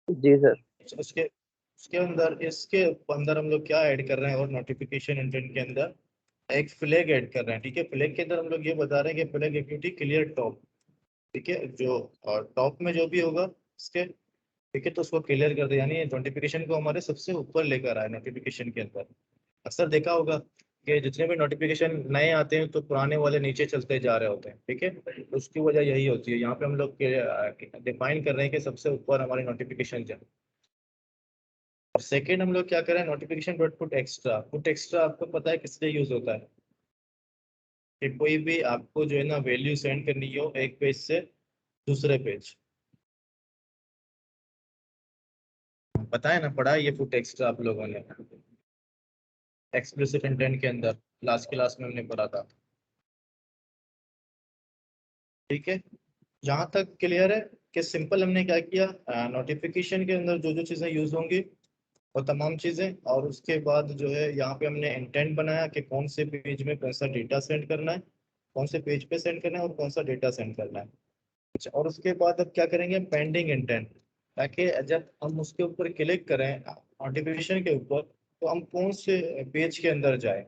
जी सर। उसके उसके अंदर, इसके अंदर हम लोग क्या ऐड कर रहे हैं, और नोटिफिकेशन इंटेंट के अंदर एक फ्लैग ऐड कर रहे हैं। ठीक है, फ्लैग के अंदर हम लोग ये बता रहे हैं कि फ्लैग एक्टिविटी क्लियर टॉप, ठीक है, जो टॉप में जो भी होगा इसके, ठीक है, तो उसको क्लियर कर दे, यानी नोटिफिकेशन को हमारे सबसे ऊपर लेकर आए नोटिफिकेशन के अंदर। अक्सर देखा होगा कि जितने भी नोटिफिकेशन नए आते हैं तो पुराने वाले नीचे चलते जा रहे होते हैं, ठीक है, तो उसकी वजह यही होती है। यहाँ पे हम लोग डिफाइन कर रहे हैं कि सबसे ऊपर हमारी नोटिफिकेशन जाए। और सेकेंड हम लोग क्या करें, notification dot put extra. Put extra आपको पता है किस लिए यूज होता है, कि कोई भी आपको जो है ना वैल्यू सेंड करनी हो एक पेज से दूसरे पेज, पता है ना, पढ़ा है ये पुट एक्स्ट्रा आप लोगों ने एक्सप्लिसिट इंटेंट के अंदर, लास्ट क्लास में हमने पढ़ा था। ठीक है, जहां तक क्लियर है कि सिंपल हमने क्या किया, नोटिफिकेशन के अंदर जो जो चीजें यूज होंगी वो तमाम चीजें, और उसके बाद जो है यहाँ पे हमने इंटेंट बनाया कि कौन से पेज में कौन सा डेटा सेंड करना है, कौन से पेज पे सेंड करना है और कौन सा डेटा सेंड करना है। अच्छा, और उसके बाद अब क्या करेंगे, पेंडिंग इंटेंट, ताकि जब हम उसके ऊपर क्लिक करें नोटिफिकेशन के ऊपर तो हम कौन से पेज के अंदर जाए।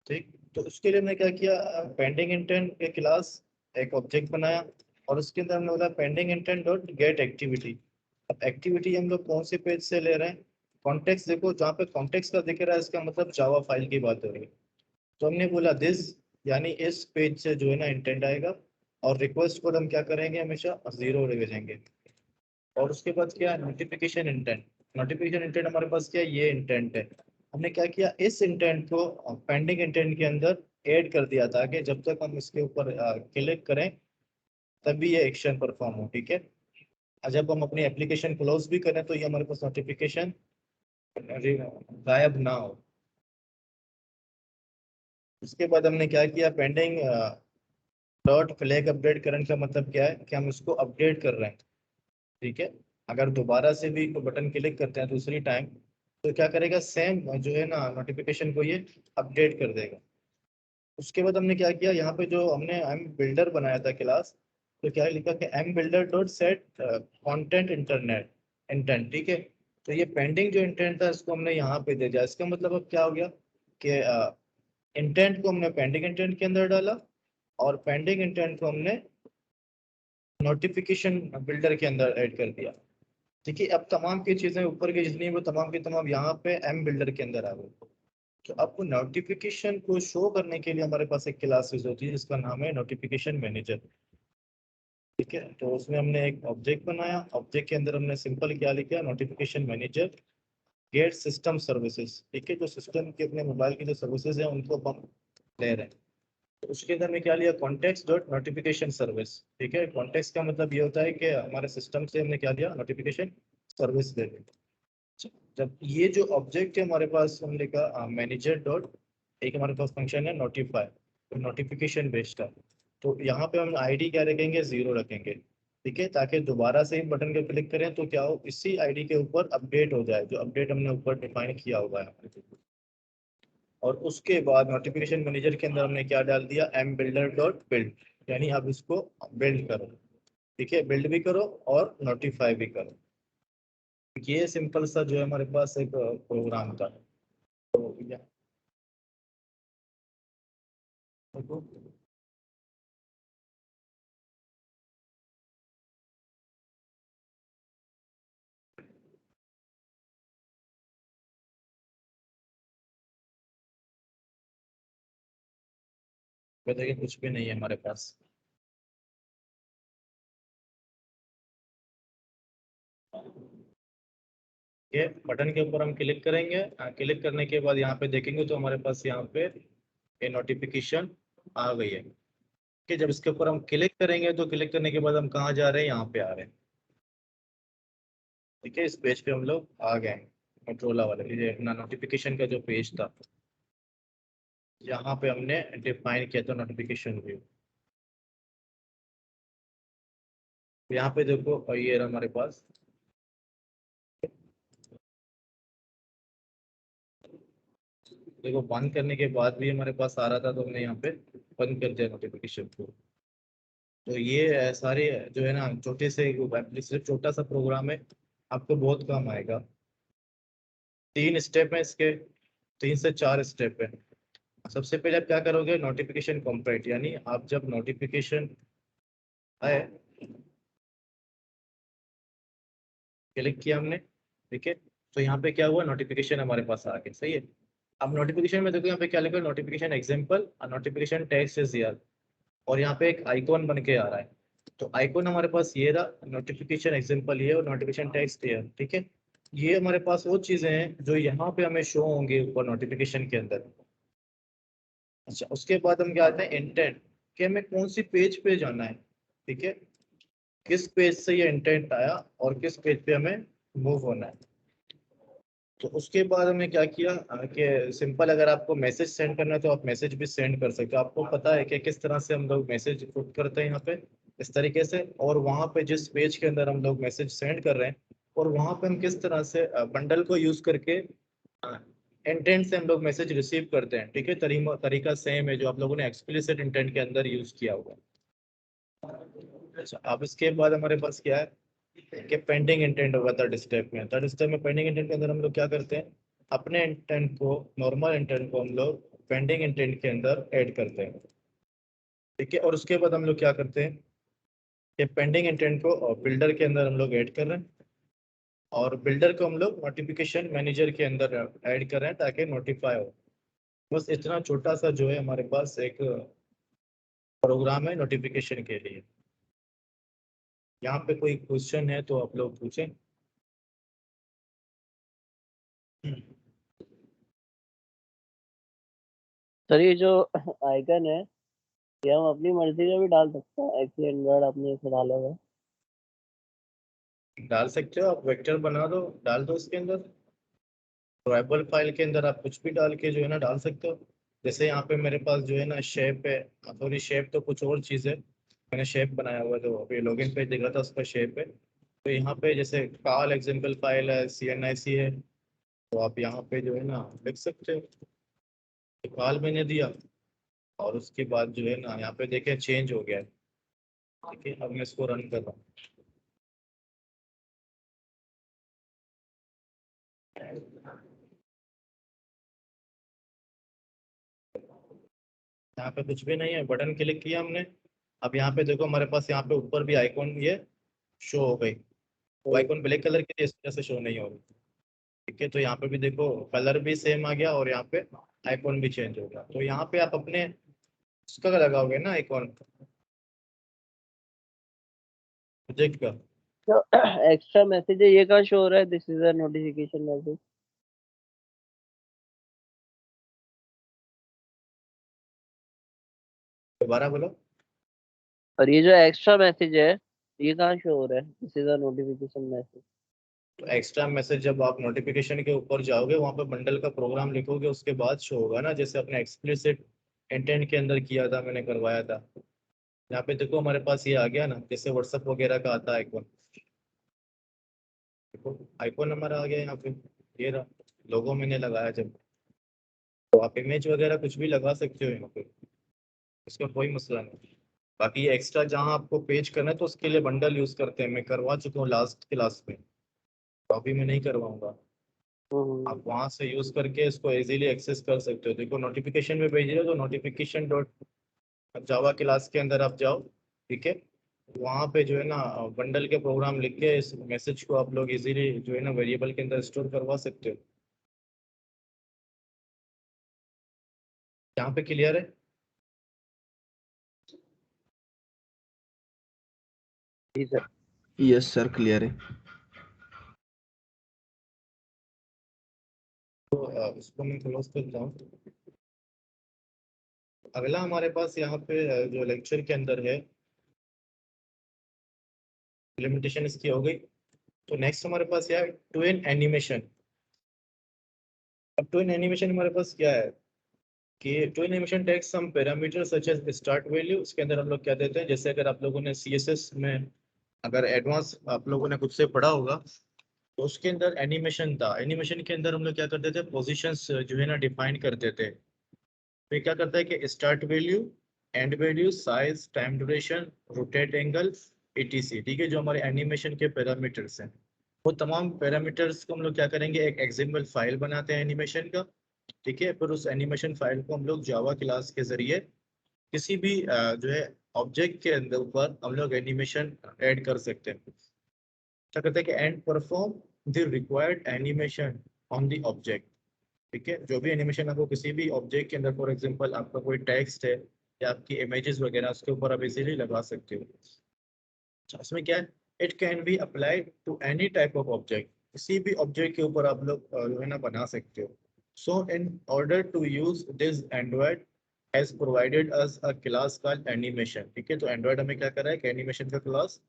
ठीक, तो उसके लिए हमने क्या किया, पेंडिंग इंटेंट के क्लास एक ऑब्जेक्ट बनाया, और उसके अंदर हमने बोला pending intent dot gate activity. अब एक्टिविटी हम लोग कौन से पेज से ले रहे हैं, कॉन्टेक्स्ट देखो, जहाँ पे कॉन्टेक्स्ट का दिख रहा है इसका मतलब जावा फाइल की बात हो रही है। तो हमने बोला दिस, यानी इस पेज से जो है ना इंटेंट आएगा, और रिक्वेस्ट कोड हम क्या करेंगे, हमेशा जीरो भेजेंगे। और उसके बाद क्या है, नोटिफिकेशन इंटेंट। नोटिफिकेशन इंटेंट हमारे पास क्या है, ये इंटेंट है। हमने क्या किया, इस इंटेंट को पेंडिंग इंटेंट के अंदर ऐड कर दिया था कि जब तक हम इसके ऊपर क्लिक करें तभी ये एक्शन परफॉर्म हो। ठीक है, और जब हम अपनी एप्लीकेशन क्लोज भी करें तो ये हमारे पास नोटिफिकेशन गायब ना हो। उसके बाद हमने क्या किया, pending dot flag update current का मतलब क्या है कि हम उसको अपडेट कर रहे हैं। ठीक है, अगर दोबारा से भी कोई बटन क्लिक करते हैं दूसरी टाइम, तो क्या करेगा, सेम जो है ना नोटिफिकेशन को ये अपडेट कर देगा। उसके बाद हमने क्या किया, यहाँ पे जो हमने एम बिल्डर बनाया था क्लास, तो क्या लिखा कि M builder dot set content internet intent. ठीक है, तो ये पेंडिंग जो इंटेंट था इसको हमने यहाँ पे दे दिया। इसका मतलब अब क्या हो गया कि इंटेंट को हमने पेंडिंग इंटेंट के अंदर डाला, और पेंडिंग इंटेंट को हमने नोटिफिकेशन बिल्डर के अंदर ऐड कर दिया। ठीक है, अब तमाम की चीजें ऊपर की जितनी वो तमाम की तमाम यहाँ पे एम बिल्डर के अंदर आ गई। तो अब नोटिफिकेशन को शो करने के लिए हमारे पास एक क्लास यूज होती है जिसका नाम है नोटिफिकेशन मैनेजर। ठीक है, तो उसमें हमने एक ऑब्जेक्ट बनाया, ऑब्जेक्ट के अंदर हमने सिंपल क्या लिखा, notification manager get system services. ठीक है, जो सिस्टम के अपने मोबाइल की जो सर्विसेज है उनको हम ले रहे हैं। तो उसके अंदर में क्या लिया, कॉन्टेक्स्ट डॉट नोटिफिकेशन सर्विस। ठीक है, कॉन्टेक्स्ट का मतलब ये होता है कि हमारे सिस्टम से हमने क्या लिया, नोटिफिकेशन सर्विस ले ली। जब ये जो ऑब्जेक्ट है हमारे पास, हमने कहा मैनेजर डॉट, एक हमारे पास फंक्शन है नोटिफाई, तो नोटिफिकेशन बेस्ड है। तो यहाँ पे हम आईडी क्या रखेंगे, 0 रखेंगे। ठीक है, ताकि दोबारा से ही बटन के क्लिक करें तो क्या हो, इसी आईडी के ऊपर अपडेट हो जाए, जो अपडेट हमने ऊपर डिफाइन किया हुआ है। और उसके बाद नोटिफिकेशन मैनेजर के अंदर हमने क्या डाल दिया, एम बिल्डर डॉट बिल्ड, यानी अब इसको बिल्ड करो। ठीक है, बिल्ड भी करो और नोटिफाई भी करो। ये सिंपल सा जो है हमारे पास एक प्रोग्राम था। तो बताइए, कुछ भी नहीं है हमारे पास। ये बटन के ऊपर हम क्लिक करेंगे, क्लिक करने के बाद यहाँ पे देखेंगे तो हमारे पास यहाँ पे ये नोटिफिकेशन आ गई है। कि जब इसके ऊपर हम क्लिक करेंगे तो क्लिक करने के बाद हम कहाँ जा रहे हैं, यहाँ पे आ रहे हैं। ठीक है, इस पेज पे हम लोग आ गए हैं, कंट्रोला वाले ये अपना नोटिफिकेशन का जो पेज था, यहाँ पे हमने डिफाइन किया था नोटिफिकेशन व्यू। यहाँ पे देखो ये रहा हमारे पास। देखो बंद करने के बाद भी हमारे पास आ रहा था, तो हमने यहाँ पे बंद कर दिया नोटिफिकेशन को। तो ये सारे जो है ना छोटे से, सिर्फ छोटा सा प्रोग्राम है, आपको बहुत काम आएगा। 3 स्टेप है इसके, 3 से 4 स्टेप है। सबसे पहले आप क्या करोगे, नोटिफिकेशन कंप्लीट, यानी आप जब नोटिफिकेशन आए, क्लिक किया हमने, ठीक है, तो यहाँ पे क्या हुआ, नोटिफिकेशन हमारे पास आ गया। सही है, अब नोटिफिकेशन में देखो यहाँ पे क्या लिखा, नोटिफिकेशन एग्जाम्पल और नोटिफिकेशन टेक्स्ट इज हियर, और यहाँ पे एक आइकॉन बन के आ रहा है। तो आइकॉन हमारे पास ये रहा, नोटिफिकेशन एग्जाम्पल ये और नोटिफिकेशन टेक्स्ट ये। ठीक है, ये हमारे पास वो चीजें हैं जो यहाँ पे हमें शो होंगे ऊपर नोटिफिकेशन के अंदर। अच्छा, उसके बाद हम क्या आते हैं, इंटेंट, कि हमें कौन सी पेज पे जाना है। ठीक है, किस पेज से ये इंटेंट आया और किस पेज पे हमें मूव होना है। तो उसके बाद हमने क्या किया कि सिंपल, अगर आपको मैसेज सेंड करना है तो आप मैसेज भी सेंड कर सकते हो। आपको पता है कि किस तरह से हम लोग मैसेज पुट करते हैं यहाँ पे, इस तरीके से, और वहाँ पे जिस पेज के अंदर हम लोग मैसेज सेंड कर रहे हैं, और वहाँ पे हम किस तरह से बंडल को यूज करके इंटेंट से हम लोग मैसेज रिसीव करते हैं। ठीक है, तरीका सेम है जो आप लोगों ने एक्सप्लिसिट इंटेंट के अंदर यूज किया हुआ है। अच्छा, अब इसके बाद हमारे पास क्या है कि पेंडिंग इंटेंट होगा थर्ड स्टेप में। थर्ड स्टेप में पेंडिंग इंटेंट के अंदर हम लोग क्या करते हैं, अपने इंटेंट को, नॉर्मल इंटेंट को हम लोग पेंडिंग इंटेंट के अंदर ऐड करते हैं। ठीक है, और उसके बाद हम लोग क्या करते हैं कि पेंडिंग इंटेंट को बिल्डर के अंदर हम लोग ऐड कर रहे हैं, और बिल्डर को हम लोग नोटिफिकेशन मैनेजर के अंदर ऐड कर रहे हैं ताकि नोटिफाई हो। बस इतना छोटा सा जो है हमारे पास एक प्रोग्राम है नोटिफिकेशन के लिए। यहाँ पे कोई क्वेश्चन है तो आप लोग पूछें। सर ये जो आइकन है, ये हम अपनी मर्जी का भी डाल सकते हैं, एक्स एंड्रॉइड आपने इसे डाला हुआ है। डाल सकते हो, आप वेक्टर बना दो, डाल दो इसके अंदर, ट्राइबल फाइल के अंदर आप कुछ भी डाल के जो है ना डाल सकते हो। जैसे यहाँ पे मेरे पास जो है ना शेप है, सॉरी शेप तो कुछ और चीज़ है, मैंने शेप बनाया हुआ है, जो अभी लॉगिन पेज दिख रहा था उसका शेप है। तो यहाँ पे जैसे काल एग्जाम्पल फाइल है, CNIC है, तो आप यहाँ पे जो है ना लिख सकते हो। तो काल मैंने दिया, और उसके बाद जो है ना यहाँ पे देखें चेंज हो गया है। ठीक है, अब मैं इसको रन कर रहा हूँ। यहाँ पे कुछ भी नहीं है, बटन क्लिक किया हमने। अब यहाँ पे देखो हमारे पास यहाँ पे ऊपर भी आइकॉन ये शो हो गई। वो आइकॉन ब्लैक कलर की थी, इस वजह से शो नहीं हो रही। ठीक है, तो यहाँ पे भी देखो कलर भी सेम आ गया, और यहाँ पे आइकॉन भी चेंज हो गया। तो यहाँ पे आप अपने उसका लगाओगे ना आइकॉन प्रोजेक्ट का। तो एक्स्ट्रा मैसेज है, ये कहाँ शो हो रहा है? This is a notification message. दोबारा बोलो। और ये जो एक्स्ट्रा मैसेज है, ये कहाँ शो हो रहा है? This is a notification message. तो एक्स्ट्रा मैसेज जब आप नोटिफिकेशन के ऊपर जाओगे, वहाँ पे बंडल का प्रोग्राम लिखोगे, उसके बाद शो होगा ना, जैसे अपने एक्सप्लिसिट इंटेंट के अंदर किया था, मैंने करवाया था। यहाँ पे देखो हमारे पास ये आ गया ना, जैसे व्हाट्सएप वगैरह का आता है आइकॉन। देखो आइकॉन हमारा आ गया यहाँ पे, ये रहा लोगो मैंने लगाया जब। तो आप इमेज वगैरह कुछ भी लगा सकते हो यहाँ पे, इसका कोई मसला नहीं। बाकी एक्स्ट्रा जहाँ आपको पेज करना है, तो उसके लिए बंडल यूज करते हैं, मैं करवा चुका हूँ लास्ट क्लास में, तो अभी मैं नहीं करवाऊंगा। हम्म। आप वहां से यूज करके इसको इजीली एक्सेस कर सकते हो। देखो नोटिफिकेशन में भेज रहे हो, तो नोटिफिकेशन डॉट जावा क्लास के अंदर आप जाओ। ठीक है, वहाँ पे जो है ना बंडल के प्रोग्राम लिख के इस मैसेज को आप लोग इजीली जो है ना वेरिएबल के अंदर स्टोर करवा सकते हो। यहाँ पे क्लियर है? जी सर। यस सर, क्लियर है। तो इसको मैं क्लोज करता हूँ। अगला हमारे पास यहाँ पे जो लेक्चर के अंदर है, इम्प्लीमेंटेशन इसकी हो गई। तो नेक्स्ट हमारे पास क्या है, ट्विन एनिमेशन। अब ट्विन एनिमेशन हमारे पास क्या है कि tween animation takes some parameter such as start value. उसके अंदर हम लोग क्या देते हैं, जैसे अगर आप लोगों ने CSS में अगर एडवांस आप लोगों ने खुद से पढ़ा होगा, तो उसके अंदर एनिमेशन था। एनिमेशन के अंदर हम लोग क्या करते थे, पोजीशंस जो है ना डिफाइन करते थे। तो ये क्या करता है कि start value, and value, size, time duration, rotate angle, etc। ठीक है, जो हमारे एनिमेशन के पैरामीटर्स हैं, वो तमाम पैरामीटर्स को हम लोग क्या करेंगे, एक एग्जाम्पल फाइल बनाते हैं एनिमेशन का। ठीक है, फिर उस एनिमेशन फाइल को हम लोग जावा क्लास के जरिए किसी भी जो है ऑब्जेक्ट के अंदर ऊपर हम लोग एनिमेशन ऐड कर सकते हैं। क्या करते हैं कि and perform the required animation on the object. ठीक है, जो भी एनिमेशन आपको किसी भी ऑब्जेक्ट के अंदर, फॉर एग्जांपल आपका कोई टेक्स्ट है या आपकी इमेजेस वगैरह, उसके ऊपर आप इजीली लगा सकते हो। अच्छा, इसमें क्या है, it can be applied to any type of object. किसी भी ऑब्जेक्ट के ऊपर आप लोग जो है ना बना सकते हो। So in order to use this Android has provided us a class called animation. ठीक है, तो एंड्रॉयड हमें क्या कर रहा है कि एनिमेशन का क्लास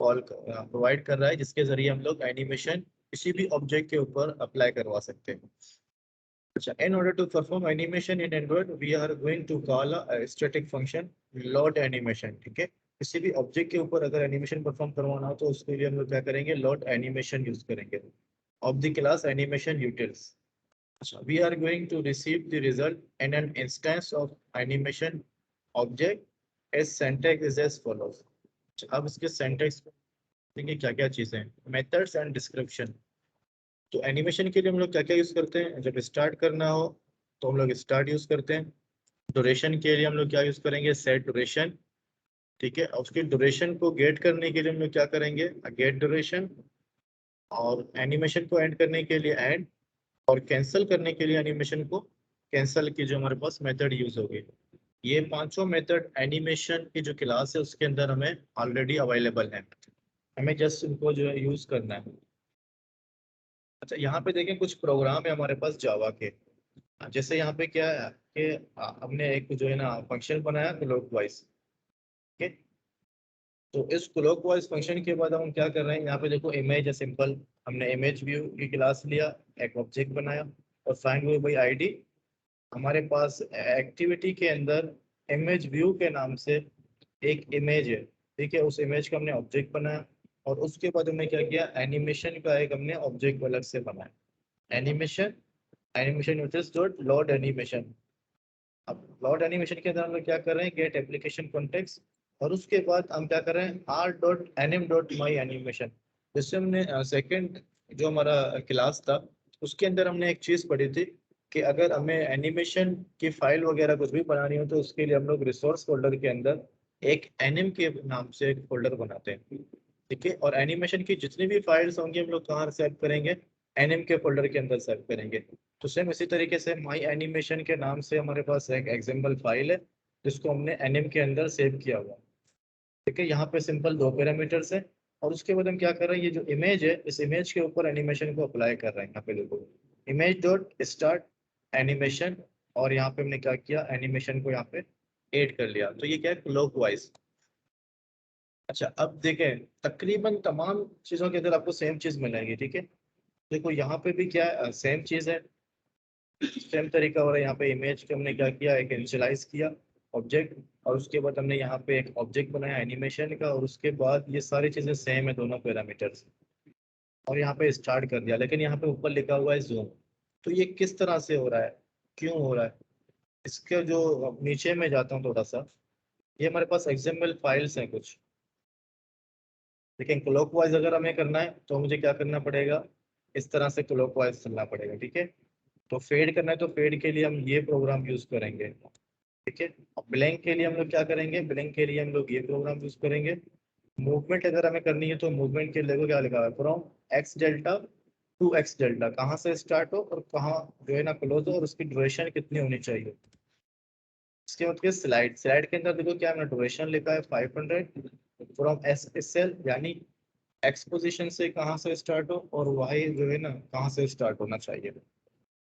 कॉल प्रोवाइड कर रहा है, जिसके जरिए हम लोग एनिमेशन किसी भी ऑब्जेक्ट के ऊपर अप्लाई करवा सकते हैं। अच्छा, in order to perform animation in Android, we are going to call a static function load animation। ठीक है, किसी भी ऑब्जेक्ट के ऊपर अगर एनिमेशन परफॉर्म करवाना हो, तो उसके लिए हम लोग क्या करेंगे, लोड एनिमेशन यूज करेंगे of the class animation utils. अच्छा, we are going to receive the result in an instance of animation object as syntax is as follows। अच्छा, अब इसके सिंटैक्स देखिए क्या क्या चीजें हैं, मेथड्स एंड डिस्क्रिप्शन। तो एनिमेशन के लिए हम लोग क्या क्या यूज करते हैं, जब स्टार्ट करना हो तो हम लोग स्टार्ट यूज करते हैं। ड्यूरेशन के लिए हम लोग क्या यूज करेंगे, सेट ड्यूरेशन। ठीक है, और उसकी ड्यूरेशन को गेट करने के लिए हम लोग क्या करेंगे, गेट ड्यूरेशन। और एनिमेशन को एंड करने के लिए एंड, और कैंसिल करने के लिए एनिमेशन को कैंसिल की जो हमारे पास मेथड यूज होगी। ये पांचों मेथड एनिमेशन की जो क्लास है उसके अंदर हमें ऑलरेडी अवेलेबल है, हमें जस्ट इनको जो है यूज करना है। अच्छा, यहाँ पे देखें कुछ प्रोग्राम है हमारे पास जावा के। जैसे यहाँ पे क्या है कि हमने एक जो है ना फंक्शन बनाया क्लॉक वाइज। ठीक है, तो इस क्लॉक वाइज फंक्शन के बाद हम क्या कर रहे हैं, यहाँ पे देखो इमेज है सिंपल। हमने इमेज व्यू की क्लास लिया, एक ऑब्जेक्ट बनाया, और फाइंड व्यू बाई आईडी, हमारे पास एक्टिविटी के अंदर इमेज व्यू के नाम से एक इमेज है, ठीक है। उस इमेज का हमने ऑब्जेक्ट बनाया और उसके बाद हमने क्या किया, एनिमेशन का एक हमने ऑब्जेक्ट अलग से बनाया। Animation, animation uses dot load animation. अब लोड एनिमेशन के अंदर हम लोग क्या कर रहे हैं, गेट एप्लीकेशन कॉन्टेक्स्ट, और उसके बाद हम क्या कर रहे हैं, R dot anim dot my animation. जैसे हमने सेकंड जो हमारा क्लास था उसके अंदर हमने एक चीज़ पढ़ी थी कि अगर हमें एनिमेशन की फाइल वगैरह कुछ भी बनानी हो तो उसके लिए हम लोग रिसोर्स फोल्डर के अंदर एक एनिम के नाम से एक फोल्डर बनाते हैं, ठीक है। और एनिमेशन की जितनी भी फाइल्स होंगी हम लोग कहाँ सेव करेंगे, एनिम के फोल्डर के अंदर सेव करेंगे। तो सेम इसी तरीके से माई एनिमेशन के नाम से हमारे पास एक एग्जाम्पल फाइल है जिसको हमने एनिम के अंदर सेव किया हुआ है, ठीक है। यहाँ पे सिंपल दो पैरामीटर्स है और उसके बाद हम क्या कर रहे हैं, ये जो इमेज है इस इमेज के ऊपर एनिमेशन को अप्लाई कर रहे हैं। यहाँ पे देखो, इमेज डॉट स्टार्ट एनिमेशन, और यहाँ पे हमने क्या किया, एनिमेशन को यहाँ पे ऐड कर लिया। तो ये क्या है, क्लॉकवाइज। अच्छा, अब देखें तकरीबन तमाम चीज़ों के अंदर आपको सेम चीज़ मिलेगी, ठीक है। देखो यहाँ पे भी क्या है, सेम चीज़ है, सेम तरीका हो रहा है। यहाँ पे इमेज के हमने क्या किया, एक इनिशियलाइज किया ऑब्जेक्ट, और उसके बाद हमने यहाँ पे एक ऑब्जेक्ट बनाया एनिमेशन का, और उसके बाद ये सारी चीज़ें सेम है दोनों पैरामीटर्स, और यहाँ पे स्टार्ट कर दिया। लेकिन यहाँ पे ऊपर लिखा हुआ है जूम। तो ये किस तरह से हो रहा है, क्यों हो रहा है, इसके जो नीचे में जाता हूँ थोड़ा सा, ये हमारे पास एक्सएमएल फाइल्स हैं कुछ, लेकिन क्लॉकवाइज अगर हमें करना है तो मुझे क्या करना पड़ेगा, इस तरह से क्लॉकवाइज चलना पड़ेगा, ठीक है। तो फेड करना है तो फेड के लिए हम ये प्रोग्राम यूज करेंगे, ठीक है। और ब्लैंक के लिए हम लोग क्या करेंगे, ब्लैंक के लिए हम लोग ये प्रोग्राम यूज करेंगे। मूवमेंट अगर हमें करनी है तो मूवमेंट के लिए देखो क्या लिखा हुआ है, from x delta two x delta, कहाँ से स्टार्ट हो और कहाँ जो है ना क्लोज हो, और उसकी ड्यूरेशन कितनी होनी चाहिए। इसके बाद स्लाइड, स्लाइड के अंदर देखो क्या हमने ड्यूरेशन लिखा है 500 फ्रॉम एस एस एल, यानी एक्स पोजीशन से कहाँ से स्टार्ट हो और वाई जो है ना कहाँ से स्टार्ट होना चाहिए।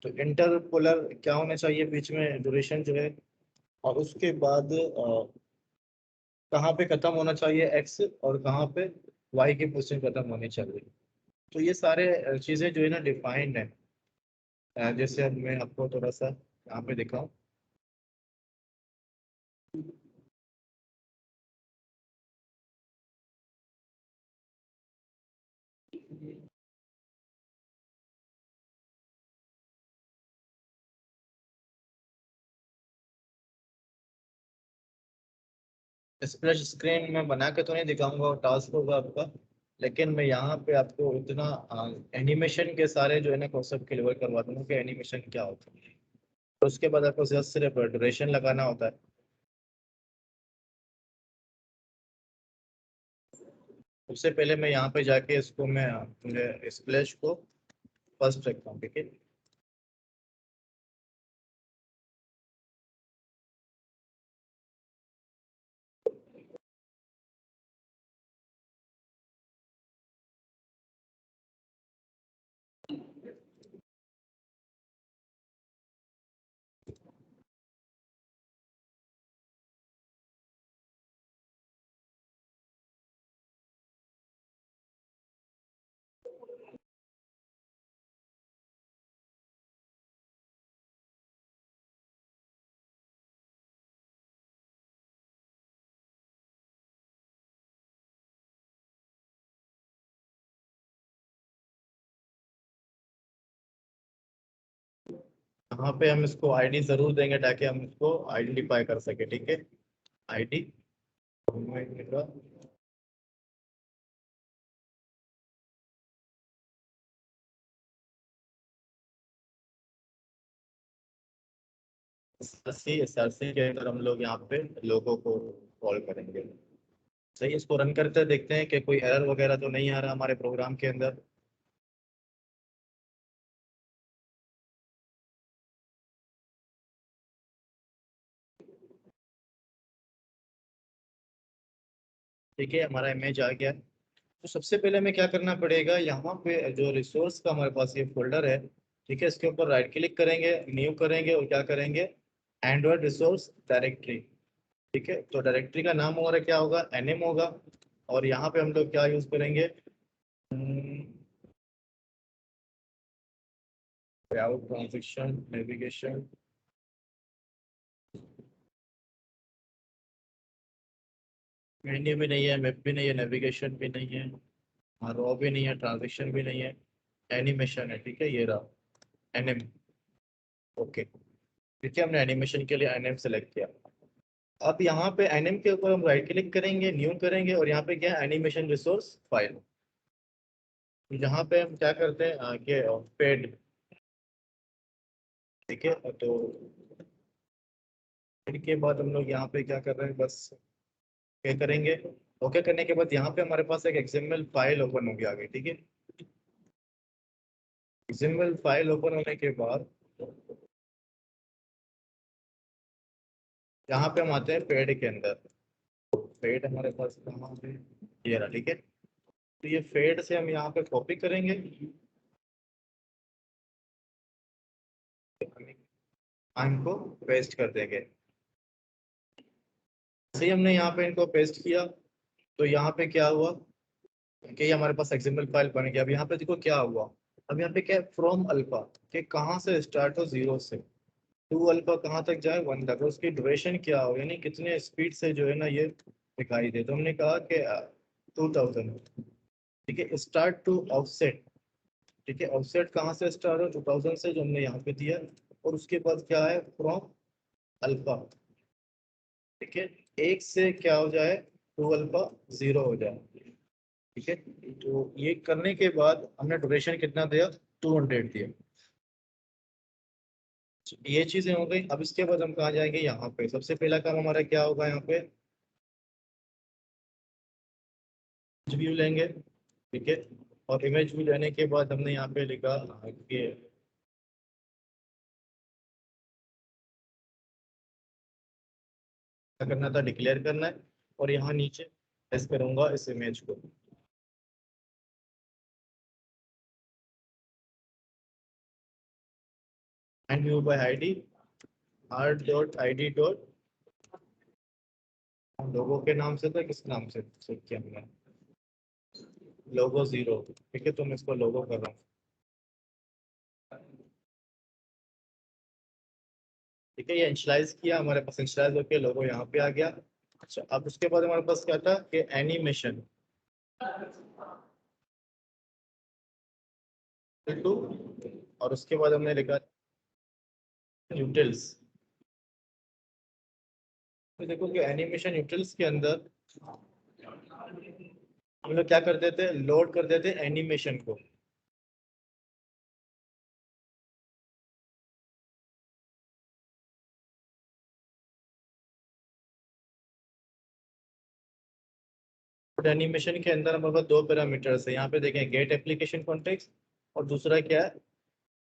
तो इंटरपोलर क्या होना चाहिए बीच में ड्यूरेशन जो है, और उसके बाद कहाँ पे खत्म होना चाहिए एक्स, और कहाँ पे वाई की पोजीशन खत्म होनी चाहिए। तो ये सारे चीज़ें जो है ना डिफाइंड है। जैसे अब मैं आपको थोड़ा सा यहाँ पे दिखाऊं, स्प्लैश स्क्रीन में बना के तो नहीं दिखाऊंगा, टास्क होगा आपका। लेकिन मैं यहाँ पे आपको इतना एनिमेशन के सारे जो है ना कॉन्सेप्ट क्लियर करवा दूंगा कि एनिमेशन क्या होता है। तो उसके बाद आपको सिर्फ ड्यूरेशन लगाना होता है। उससे पहले मैं यहाँ पे जाके इसको मैं स्प्लैश को फर्स्ट रखता हूँ, ठीक है। यहाँ पे हम इसको आईडी जरूर देंगे ताकि हम इसको आइडेंटिफाई कर सके, ठीक है। आईडी एसआरसी के अंदर हम लोग यहाँ पे लोगों को कॉल करेंगे। सही, इसको रन करते देखते हैं कि कोई एरर वगैरह तो नहीं आ रहा हमारे प्रोग्राम के अंदर। ठीक है, हमारा इमेज आ गया। तो सबसे पहले हमें क्या करना पड़ेगा, यहाँ पे जो रिसोर्स का हमारे पास ये फोल्डर है, ठीक है, इसके ऊपर राइट क्लिक करेंगे, न्यू करेंगे, और क्या करेंगे, एंड्रॉइड रिसोर्स डायरेक्टरी, ठीक है। तो डायरेक्टरी का नाम वगैरह क्या होगा, एनएम होगा। और यहाँ पे हम लोग क्या यूज करेंगे, ट्रांजेक्शन नेविगेशन, मेन्यू भी नहीं है, मैप भी नहीं है, नेविगेशन भी नहीं है, रॉ भी नहीं है, ट्रांजेक्शन भी नहीं है, एनिमेशन है। ठीक है, ये रहा एनएम। ओके, ठीक है, हमने एनिमेशन के लिए एनएम सेलेक्ट किया। अब यहाँ पे एनएम के ऊपर हम राइट क्लिक करेंगे, न्यू करेंगे, और यहाँ पे क्या है, एनिमेशन रिसोर्स फाइल। यहाँ पे हम क्या करते हैं कि पेड, ठीक है। तो फिर के बाद हम लोग यहाँ पे क्या कर रहे हैं, बस क्या करेंगे, ओके करने के बाद यहाँ पे हमारे पास एक एक्सएमएल फाइल ओपन हो गया आगे। ठीक है, एक्सएमएल फाइल ओपन होने के बाद यहाँ पे हम आते हैं पेड के अंदर। फेड हमारे पास कहाँ है, ये रहा। ठीक है, तो ये फेड से हम यहाँ पे कॉपी करेंगे, इनको पेस्ट कर देंगे। जैसे ही हमने यहाँ पे इनको पेस्ट किया, तो यहाँ पे क्या हुआ कि ये हमारे पास एक्सएमएल फाइल बन गया। अब यहाँ पे देखो क्या हुआ, अब यहाँ पे क्या है, फ्रॉम अल्फा, कि कहाँ से स्टार्ट हो, 0 से 2 अल्फा कहाँ तक जाए, 1 तक। उसकी ड्यूरेशन क्या हो, यानी कितने स्पीड से जो है ना ये दिखाई दे। तो हमने कहा कि 2000। ठीक है, स्टार्ट टू ऑफसेट। ठीक है, ऑफसेट कहाँ से स्टार्ट हो, 2000 से, जो हमने यहाँ पे दिया। और उसके बाद क्या है, फ्रॉम अल्फा। ठीक है, 1 से क्या हो जाए, 2 अल्फा 0 हो जाए। ठीक है, तो ये करने के बाद हमने ड्यूरेशन कितना दिया, 200 दिया। तो ये चीजें हो गई। अब इसके बाद हम कहाँ जाएंगे, यहाँ पे सबसे पहला काम हमारा क्या होगा, यहाँ पे व्यू लेंगे। ठीक है, और इमेज व्यू लेने के बाद हमने यहाँ पे लिखा कि क्या करना था, डिक्लेयर करना है। और यहाँ नीचे प्रेस करूंगा इस इमेज को, and view bye ID, r.id. लोगो के नाम से था, किस नाम से सेव किया हमने, लोगो 0। ठीक है, तो मैं इसको लोगो कर रहा हूँ। ठीक है, ये इंशलाइज किया, हमारे पास इंशलाइज होकर लोगो यहाँ पे आ गया। अच्छा, अब उसके बाद हमारे पास क्या था कि एनिमेशन टू, और उसके बाद हमने लिखा यूटिल्स। तो देखो कि एनिमेशन यूटिल्स के अंदर हम लोग क्या कर देते, लोड कर देते एनिमेशन को। एनिमेशन के अंदर हमारे पास 2 पैरामीटर्स है, यहाँ पे देखें, गेट एप्लीकेशन कॉन्टेक्स्ट, और दूसरा क्या है,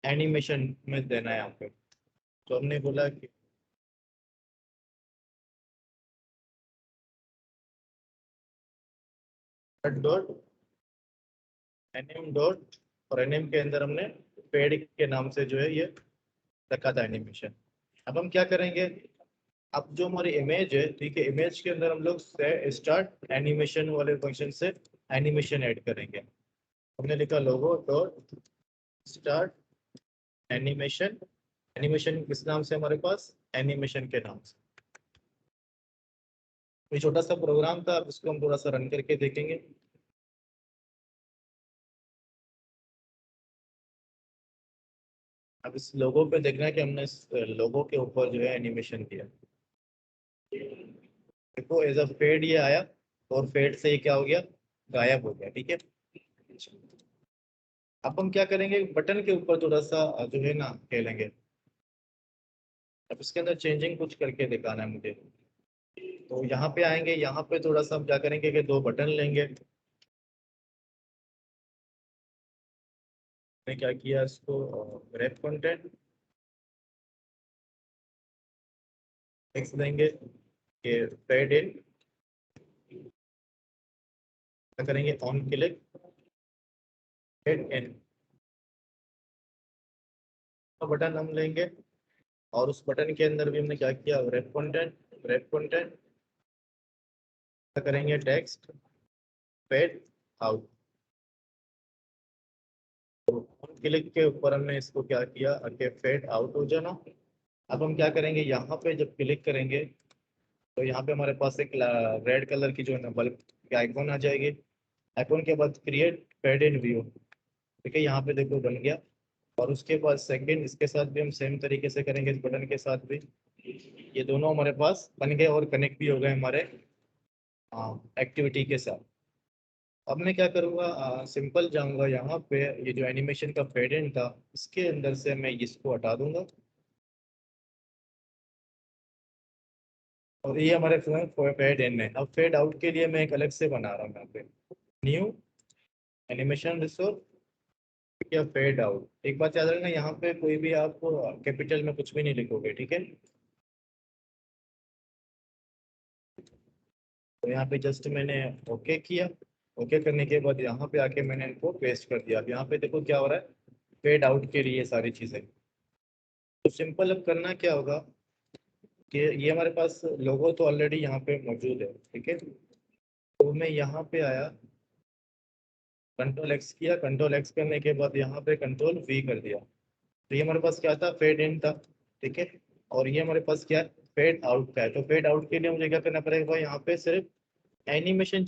एनिमेशन में देना है यहाँ पे। तो हमने बोला कि डॉट एनएम डॉट, और एनएम के अंदर हमने पेड के नाम से जो है ये रखा था एनिमेशन। अब हम क्या करेंगे, अब जो हमारी इमेज है, ठीक है, इमेज के अंदर हम लोग स्टार्ट एनिमेशन वाले फंक्शन से एनिमेशन ऐड करेंगे। हमने लिखा लोगो डॉट स्टार्ट एनिमेशन। एनिमेशन किस नाम से, हमारे पास एनिमेशन के नाम से। ये छोटा सा प्रोग्राम था, अब इसको हम थोड़ा सा रन करके देखेंगे। अब इस लोगो पे देखना है कि हमने इस लोगो के ऊपर जो है एनिमेशन किया। देखो एज अ फेड ये आया, और फेड से ये क्या हो गया, गायब हो गया। ठीक है, अब हम क्या करेंगे, बटन के ऊपर थोड़ा सा जो है ना खेलेंगे। अब इसके अंदर चेंजिंग कुछ करके दिखाना है मुझे। तो यहाँ पे आएंगे, यहाँ पे थोड़ा सा हम क्या करेंगे कि 2 बटन लेंगे। मैंने क्या किया, इसको रैप कंटेंट टेक्स्ट देंगे कि फेड इन, क्या करेंगे, ऑन क्लिक फेड इन का बटन हम लेंगे। और उस बटन के अंदर भी हमने क्या किया, रैप कंटेंट क्या करेंगे, टेक्स्ट फेड आउट। क्लिक के ऊपर हमने इसको क्या किया कि फेड आउट हो जाना। अब हम क्या करेंगे, यहाँ पे जब क्लिक करेंगे, तो यहाँ पे हमारे पास एक रेड कलर की जो है ना बल्ब की आइकॉन आ जाएगी। आइकॉन के बाद क्रिएट फेड इन व्यू, ठीक है, यहाँ पे देखो बन गया। और उसके बाद सेकंड इसके साथ भी हम सेम तरीके से करेंगे, इस बटन के साथ भी। ये दोनों हमारे पास बन गए और कनेक्ट भी हो गए हमारे एक्टिविटी के साथ। अब मैं क्या करूँगा, सिंपल जाऊंगा यहाँ पे, ये जो एनिमेशन का फेड इन था इसके अंदर से मैं इसको हटा दूंगा। और ये हमारे फेड इन है। अब फेड आउट के लिए मैं एक अलग से बना रहा हूँ यहाँ पे, न्यू एनिमेशन रिसोर्स या फेड आउट। एक बात याद रखना, यहाँ पे कोई भी आप कैपिटल में कुछ भी नहीं लिखोगे, ठीक है। तो यहाँ पे जस्ट मैंने ओके किया। ओके करने के बाद यहाँ पे आके मैंने इनको पेस्ट कर दिया। अब यहाँ पे देखो क्या हो रहा है, फेड आउट के लिए सारी चीजें। तो सिंपल अब करना क्या होगा कि ये हमारे पास लोगो तो ऑलरेडी यहाँ पे मौजूद है, ठीक है। तो मैं यहाँ पे आया, कंट्रोल एक्स किया, कंट्रोल एक्स करने के बाद यहाँ पे कंट्रोल वी कर दिया। तो ये हमारे पास क्या था, फेड इन था, ठीक है। और ये हमारे पास क्या है, फेड आउट का है। तो फेड आउट के लिए मुझे क्या करना पड़ेगा, यहाँ पे सिर्फ एनिमेशन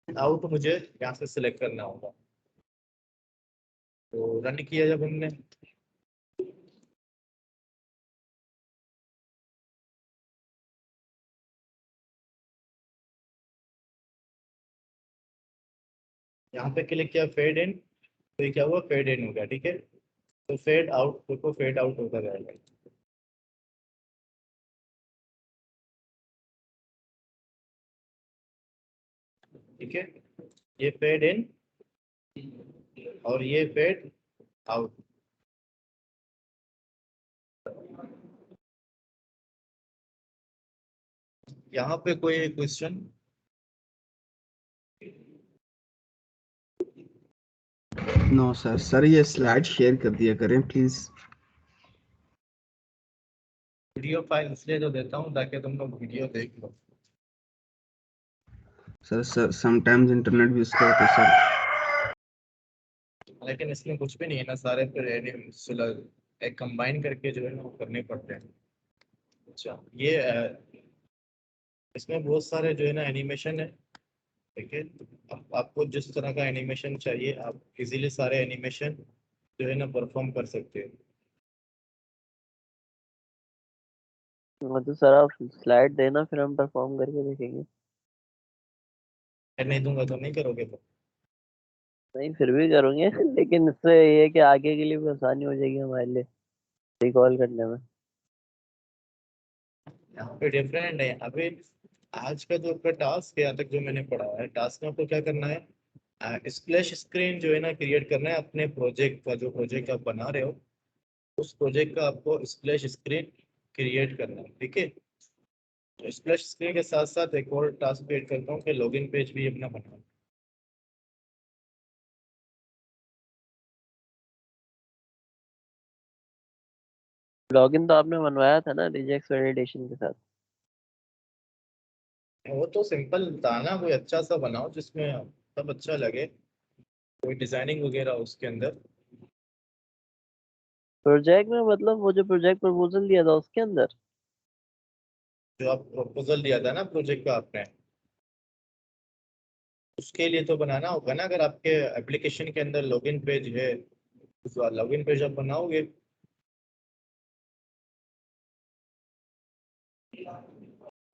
आउट मुझे यहाँ से सिलेक्ट करना होगा। तो रन किया जब हमने, यहाँ पे क्लिक किया फेड इन, तो ये क्या हुआ, फेड इन हो गया, ठीक है। तो फेड आउट देखो, फेड आउट होता जाएगा, ठीक है। ये फेड इन और ये फेड आउट। यहाँ पे कोई क्वेश्चन? No sir. सर ये स्लाइड शेयर कर दिया करें प्लीज। वीडियो फाइल इसलिए तो देता हूँ ताकि तुम लोग वीडियो देख लो। सर समटाइम्स इंटरनेट भी उसका होता है सर। लेकिन इसमें कुछ भी नहीं है ना, सारे फिर एक कंबाइन करके जो है ना वो करने पड़ते हैं। अच्छा ये इसमें बहुत सारे जो है ना एनिमेशन है, ठीक है। आपको जिस तरह का एनिमेशन चाहिए आप इजीली सारे एनिमेशन जो है ना परफॉर्म कर सकते हैं। हाँ तो सर आप स्लाइड देना, फिर हम परफॉर्म करके देखेंगे। मैं नहीं दूंगा तो नहीं करोगे तो? नहीं फिर भी करेंगे लेकिन इससे ये है कि आगे के लिए भी आसानी हो जाएगी हमारे लिए रिकॉल करने में। यहाँ पे डिफरेंट है अभी। आज का जो आपका टास्क है, यहाँ तक जो मैंने पढ़ा है, टास्क में आपको क्या करना है, स्प्लैश स्क्रीन जो है ना क्रिएट करना है अपने प्रोजेक्ट का। जो प्रोजेक्ट आप बना रहे हो उस प्रोजेक्ट का आपको स्प्लैश स्क्रीन क्रिएट करना है, ठीक है। तो स्प्लैश स्क्रीन के साथ साथ एक और टास्क क्रिएट करता हूँ कि लॉगिन पेज भी अपना बनाओ। लॉगिन तो आपने बनवाया था ना रिजेक्ट वैलिडेशन के साथ। वो तो सिंपल था ना, कोई अच्छा सा बनाओ जिसमें सब अच्छा लगे, कोई डिजाइनिंग वगैरह उसके अंदर। प्रोजेक्ट में मतलब वो जो प्रोजेक्ट प्रपोजल दिया था उसके अंदर। जो आप प्रपोजल दिया था ना प्रोजेक्ट का आपने, उसके लिए तो बनाना होगा ना। अगर आपके एप्लीकेशन के अंदर लॉगिन पेज है, उस लॉगिन पेज आप बनाओगे।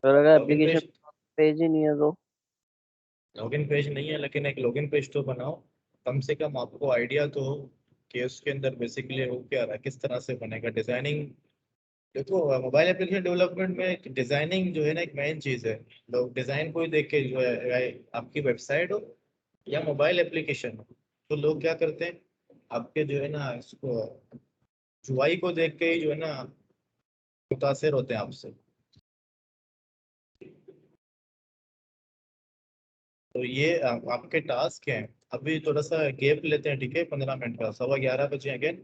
और अगर लॉगिन एप्लीकेशन पेज, पेज ही नहीं है तो। लॉगिन पेज नहीं है लेकिन एक लॉगिन पेज तो बनाओ, कम से कम आपको आइडिया तो हो कि उसके अंदर बेसिकली हो क्या रहा है, किस तरह से बनेगा डिजाइनिंग। देखो मोबाइल एप्लीकेशन डेवलपमेंट में डिजाइनिंग जो है ना एक मेन चीज है। लोग डिजाइन को ही देख के जो है, आपकी वेबसाइट हो या मोबाइल एप्लीकेशन हो, तो लोग क्या करते हैं, आपके जो है ना इसको जुआई को देख के ही जो है ना मुतासिर होते हैं आपसे। तो ये आपके टास्क हैं। अभी थोड़ा सा गैप लेते हैं, ठीक है, 15 मिनट का, 11:15 बजे अगेन।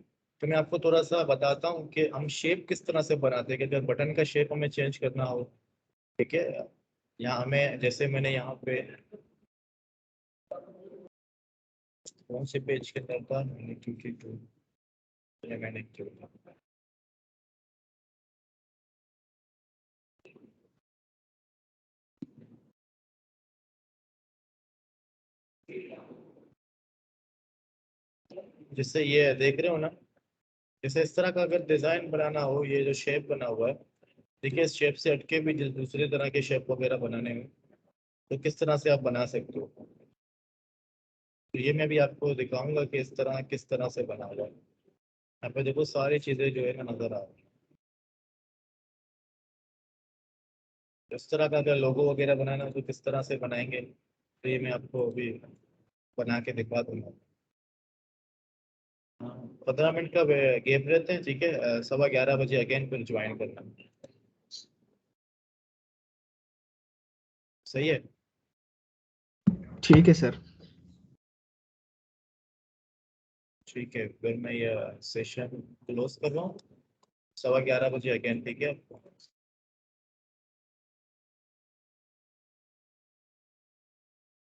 तो मैं आपको थोड़ा सा बताता हूँ कि हम शेप किस तरह से बनाते हैं, कि अगर बटन का शेप हमें चेंज करना हो, ठीक है। यहाँ हमें जैसे मैंने यहाँ पे कौन से पेज के अंदर था, मैंने मैंने क्यों जिससे ये देख रहे हो ना, जैसे इस तरह का अगर डिजाइन बनाना हो, ये जो शेप बना हुआ है, देखिए इस शेप से हटके भी दूसरे तरह के शेप वगैरह बनाने में तो किस तरह से आप बना सकते हो। तो ये मैं भी आपको दिखाऊंगा कि इस तरह किस तरह से बना हुआ है। यहाँ पे देखो सारी चीजें जो है ना नजर आ रही हैं। इस तरह का अगर लोगो वगैरह बनाना हो तो किस तरह से बनाएंगे, तो ये मैं आपको अभी बना के दिखा दूंगा। हाँ, 15 मिनट का गेप रहते हैं, ठीक है। 11:15 बजे अगेन फिर ज्वाइन करना। सही है। ठीक है सर। ठीक है, फिर मैं ये सेशन क्लोज कर रहा हूँ। 11:15 बजे अगेन, ठीक है।